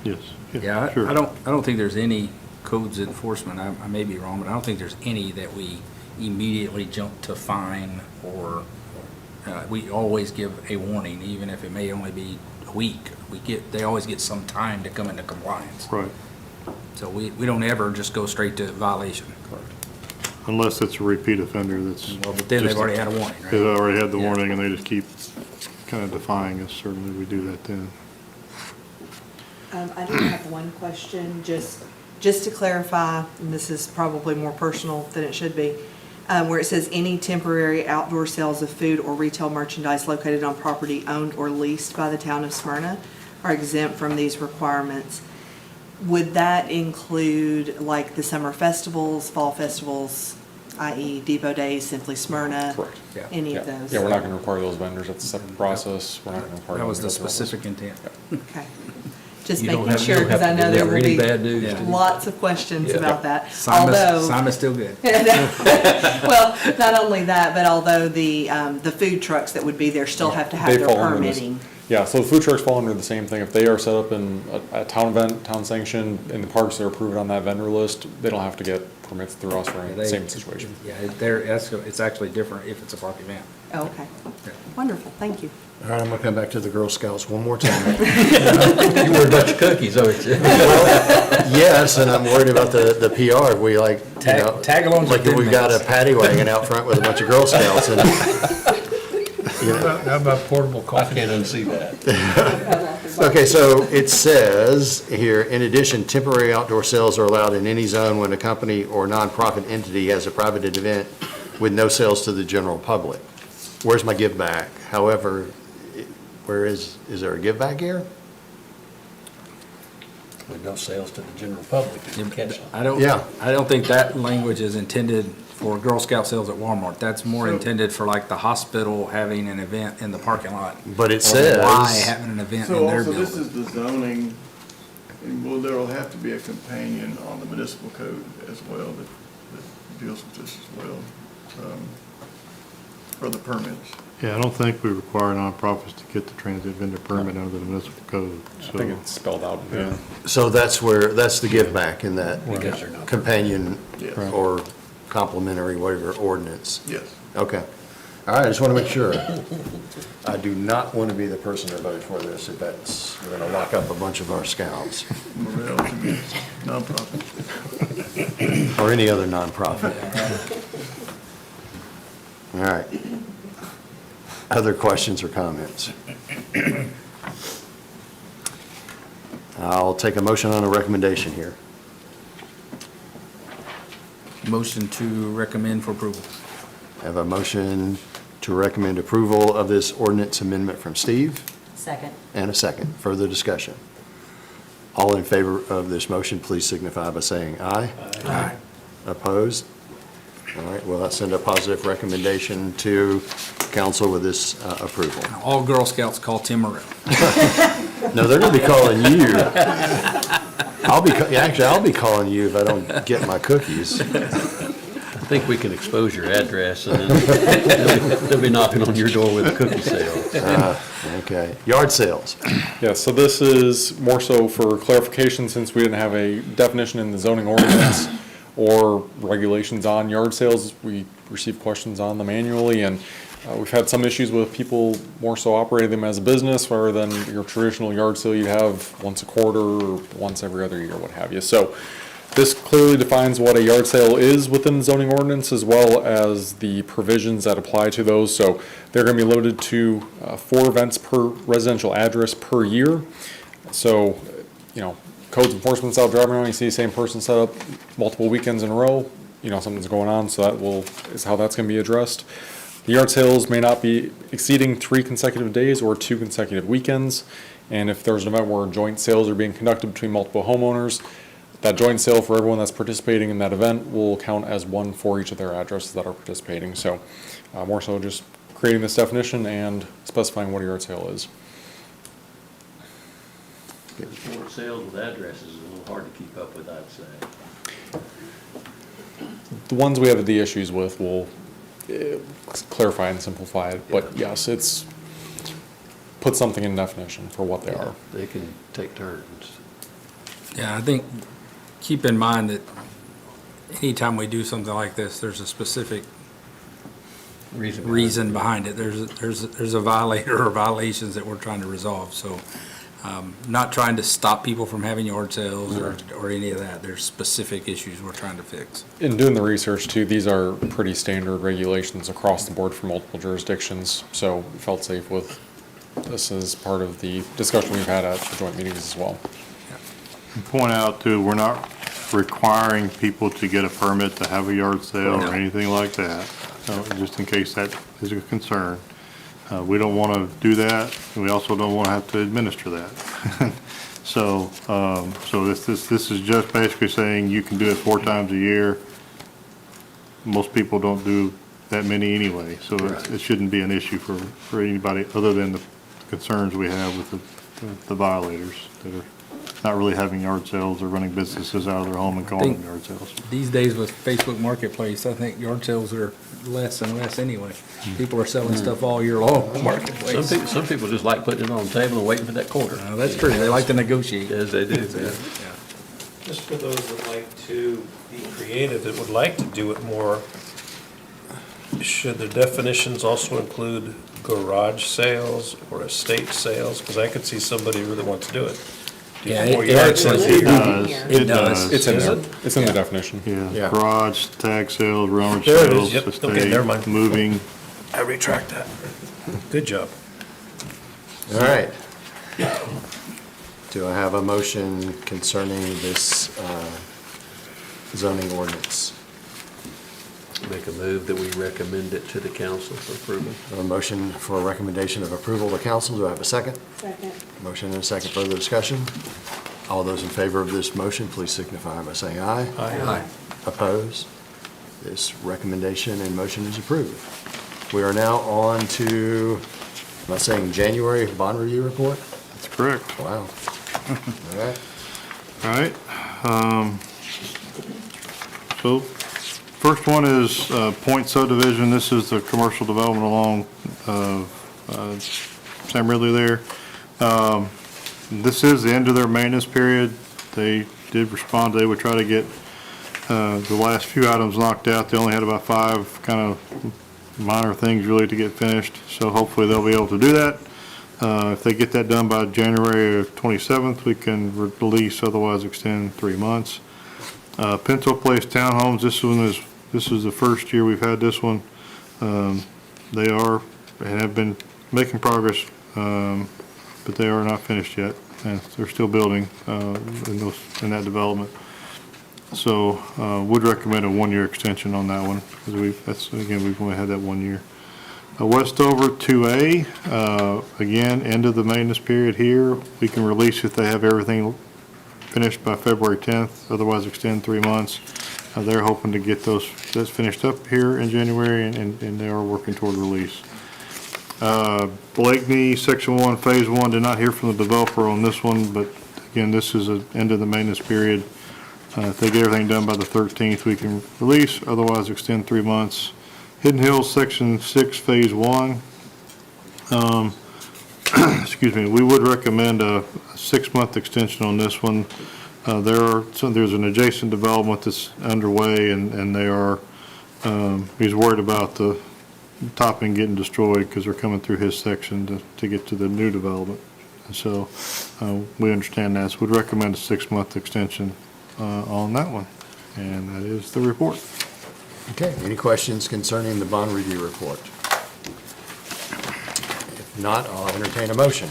Yes. Yeah, sure. I don't think there's any codes enforcement, I may be wrong, but I don't think there's any that we immediately jump to fine or, we always give a warning, even if it may only be a week. They always get some time to come into compliance. Right, So we don't ever just go straight to violation. unless it's a repeat offender that's. Well, but then they've already had a warning, right? They've already had the Yeah. warning and they just keep kind of defying us, certainly we do that then. I do have one question, just to clarify, and this is probably more personal than it should be, where it says any temporary outdoor sales of food or retail merchandise located on property owned or leased by the town of Smyrna are exempt from these requirements. Would that include like the summer festivals, fall festivals, i.e. Depot Days, Simply Smyrna? Correct. Yeah. Any Yeah. of those? Yeah, we're not gonna require those vendors, that's a separate process, we're not gonna require. That was the them to go through all this. specific intent. Okay. Just You don't making have- sure, you don't because I have to know do there that. will Any be bad news to you. lots of questions Yeah. about that. Simon's Although, still good. well, not only that, but although the food trucks that would be there still have to have They their fall under this. permitting. Yeah, so the food trucks fall under the same thing. If they are set up in a town event, town sanction, in the parks that are approved on that vendor list, they don't have to get permits through us for any, same situation. Yeah, it's actually different if it's a park event. Oh, okay. Wonderful, thank you. All right, I'm gonna come back to the Girl Scouts one more time. You were a bunch of cookies, aren't you? Yes, and I'm worried about the PR. We like, you Tag- know, tag-alongs like with if we got a inmates. paddy wagon out front with a bunch of Girl Scouts and, How about portable I coffee? can't unsee that. okay, so it says here, in addition, temporary outdoor sales are allowed in any zone when a company or nonprofit entity has a private event with no sales to the general public. Where's my give back? However, is there a give back here? With no sales to the general public. Didn't catch that. Yeah. I don't think that language is intended for Girl Scout sales at Walmart. That's more intended for like the hospital having an event in the parking lot. But it Or says. Y having an event in So their also, this building. is the zoning, and well, there'll have to be a companion on the municipal code as well that deals with this as well, for the permits. Yeah, I don't think we require nonprofits to get the transit vendor permit under the municipal code, I so. think it's spelled out. Yeah, So that's the give back in that Because they're not. companion Yes. or complementary, whatever ordinance. Yes. Okay. All right, I just want to make sure. I do not want to be the person that voted for this if that's, we're going to lock up a bunch of our scouts Morel to be nonprofit. or any other nonprofit. All right. Other questions or comments? I'll take a motion on a recommendation here. Motion to recommend for approval. I have a motion to recommend approval of this ordinance amendment from Steve, Second. and a second. Further discussion. All in favor of this motion, please signify by saying aye. Aye. Opposed? All right, well, I'll send a positive recommendation to council with this approval. All Girl Scouts call Tim Morrell. No, they're gonna be calling you. Actually, I'll be calling you if I don't get my cookies. I think we can expose your address, and then they'll be knocking on your door with a cookie sale. Okay, yard sales. Yeah, so this is more so for clarification, since we didn't have a definition in the zoning ordinance or regulations on yard sales. We received questions on them annually, and we've had some issues with people more so operating them as a business rather than your traditional yard sale you have once a quarter or once every other year, what have you. So this clearly defines what a yard sale is within the zoning ordinance, as well as the provisions that apply to those. So they're gonna be limited to 4 events per residential address per year. So, you know, codes enforcement's out driving around, you see the same person set up multiple weekends in a row, you know, something's going on, so is how that's gonna be addressed. The yard sales may not be exceeding 3 consecutive days or 2 consecutive weekends. And if there's an event where joint sales are being conducted between multiple homeowners, that joint sale for everyone that's participating in that event will count as one for each of their addresses that are participating. So more so just creating this definition and specifying what a yard sale is. Four sales with addresses is a little hard to keep up with, I'd say. The ones we have the issues with will clarify and simplify it, but yes, it's put something in definition for what they are. They can take turns. Yeah, I think, keep in mind that anytime we do something like this, there's a specific reason behind it. There's a violator or violations that we're trying to resolve, so not trying to stop people from having yard sales or any of that. There's specific issues we're trying to fix. In doing the research too, these are pretty standard regulations across the board for multiple jurisdictions, so we felt safe with this as part of the discussion we've had at the joint meetings as well. Point out too, we're not requiring people to get a permit to have a yard sale or anything like that. So just in case that is a concern. We don't want to do that. We also don't want to have to administer that. So, this is just basically saying you can do it 4 times a year. Most people don't do that many anyway, so it shouldn't be an issue for anybody other than the concerns we have with the violators that are not really having yard sales or running businesses out of their home and calling them yard sales. These days with Facebook Marketplace, I think yard sales are less and less anyway. People are selling stuff all year long on Marketplace. Some people just like putting it on the table and waiting for that quarter. That's true. They like to negotiate. Yes, they do. Just for those that like to be creative, that would like to do it more, should the definitions also include garage sales or estate sales? Because I could see somebody who really wants to do it. Yeah, Or it yard actually- sales. It does. It's in Is there. it? It's in the definition. Yeah, garage, tag sales, rummage There it is. sales, Yep. Okay, estate, never mind. moving. I retract that. Good job. All right. Do I have a motion concerning this zoning ordinance? Make a move that we recommend it to the council for approval. A motion for a recommendation of approval to council. Do I have a second? Second. Motion and a second. Further discussion? All those in favor of this motion, please signify by saying aye. Aye. Opposed? This recommendation and motion is approved. We are now on to, am I saying January bond review report? That's correct. Wow. All right. All right. So first one is Point Subdivision. This is the commercial development along Sam Ridley there. This is the end of their maintenance period. They did respond. They would try to get the last few items knocked out. They only had about 5 kind of minor things really to get finished. So hopefully they'll be able to do that. If they get that done by January of 27th, we can release, otherwise extend 3 months. Pinto Place Townhomes, this is the first year we've had this one. They are and have been making progress, but they are not finished yet, and they're still building in that development. So would recommend a 1-year extension on that one, because we've only had that 1 year. Westover 2A, again, end of the maintenance period here. We can release if they have everything finished by February 10th, otherwise extend 3 months. They're hoping to get that's finished up here in January, and they are working toward release. Blakeney, Section 1, Phase 1, did not hear from the developer on this one, but again, this is the end of the maintenance period. If they get everything done by the 13th, we can release, otherwise extend 3 months. Hidden Hills, Section 6, Phase 1. Excuse me, we would recommend a 6-month extension on this one. There's an adjacent development that's underway, and they are, he's worried about the topping getting destroyed because they're coming through his section to get to the new development. And so we understand that, so we'd recommend a 6-month extension on that one. And that is the report. Okay, any questions concerning the bond review report? If not, I'll entertain a motion.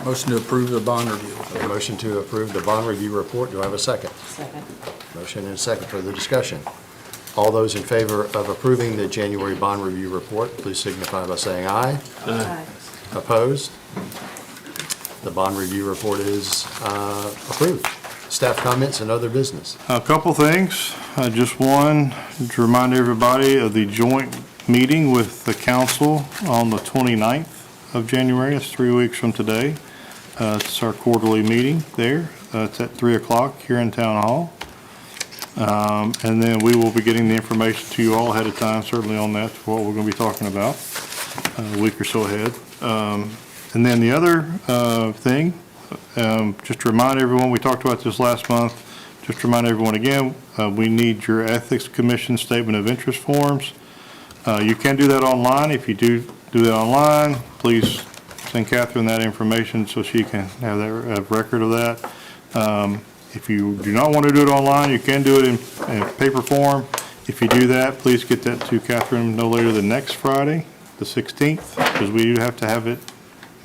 Motion to approve the bond review. A motion to approve the bond review report. Do I have a second? Second. Motion and a second. Further discussion. All those in favor of approving the January bond review report, please signify by saying aye. Aye. Opposed? The bond review report is approved. Staff comments and other business. A couple things. Just one, to remind everybody of the joint meeting with the council on the 29th of January. It's 3 weeks from today. It's our quarterly meeting there. It's at 3 o'clock here in Town Hall. And then we will be getting the information to you all ahead of time, certainly on that, for what we're going to be talking about a week or so ahead. And then the other thing, just to remind everyone, we talked about this last month, just to remind everyone again, we need your Ethics Commission Statement of Interest forms. You can do that online. If you do that online, please send Catherine that information so she can have a record of that. If you do not want to do it online, you can do it in paper form. If you do that, please get that to Catherine no later than next Friday, the 16th, because we do have to have it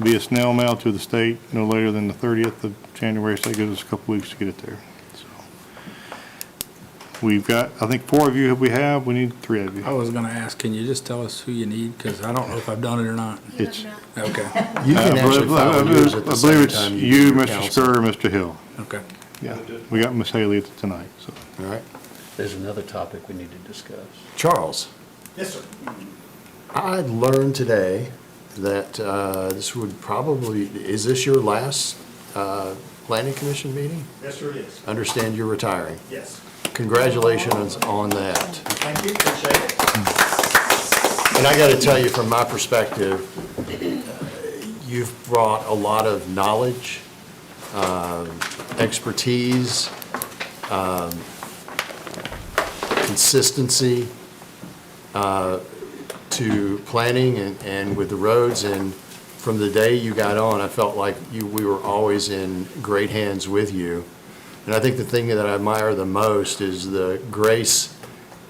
via snail mail to the state no later than the 30th of January, so that gives us a couple weeks to get it there. So we've got, I think 4 of you we need 3 of you. I was gonna ask, can you just tell us who you need? Because I don't know if I've done it or not. It's, Okay, You can actually file yours at the I believe same it's time you, do your Mr. council. Scurr, Mr. Hill. okay. Yeah, we got Ms. Haley tonight, so. All right. There's another topic we need to discuss. Charles? Yes, sir. I learned today that this would probably, is this your last planning commission meeting? Yes, sir, it is. Understand you're retiring. Yes. Congratulations on that. Thank you, appreciate it. And I got to tell you, from my perspective, you've brought a lot of knowledge, expertise, consistency to planning and with the roads. And from the day you got on, I felt like we were always in great hands with you. And I think the thing that I admire the most is the grace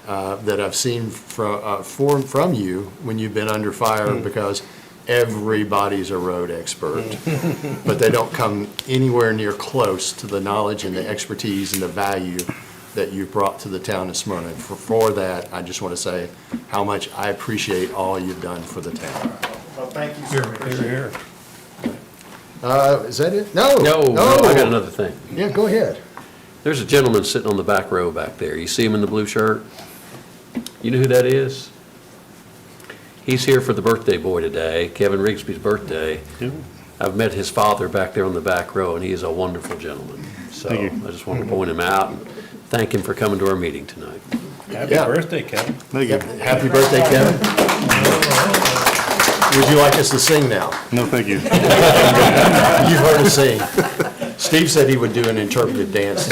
that I've seen from you when you've been under fire, because everybody's a road expert, but they don't come anywhere near close to the knowledge and the expertise and the value that you've brought to the town of Smyrna. And for that, I just want to say how much I appreciate all you've done for the town. Well, thank you, sir. Here, here. Is that it? No. No, I got another thing. Yeah, go ahead. There's a gentleman sitting on the back row back there. You see him in the blue shirt? You know who that is? He's here for the birthday boy today, Kevin Rigsby's birthday. I've met his father back there on the back row, and he is a wonderful gentleman. So Thank you. I just wanted to point him out and thank him for coming to our meeting tonight. Happy Yeah. birthday, Kevin. Thank you. Happy birthday, Kevin. Would you like us to sing now? No, thank you. You've heard us sing. Steve said he would do an interpretive dance.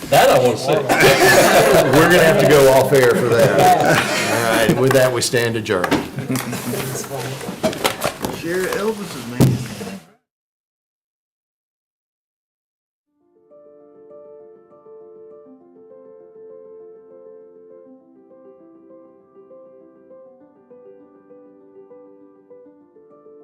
That I want to see. We're going to have to go off air for that. All right, with that, we stand adjourned. Share Elvis's name.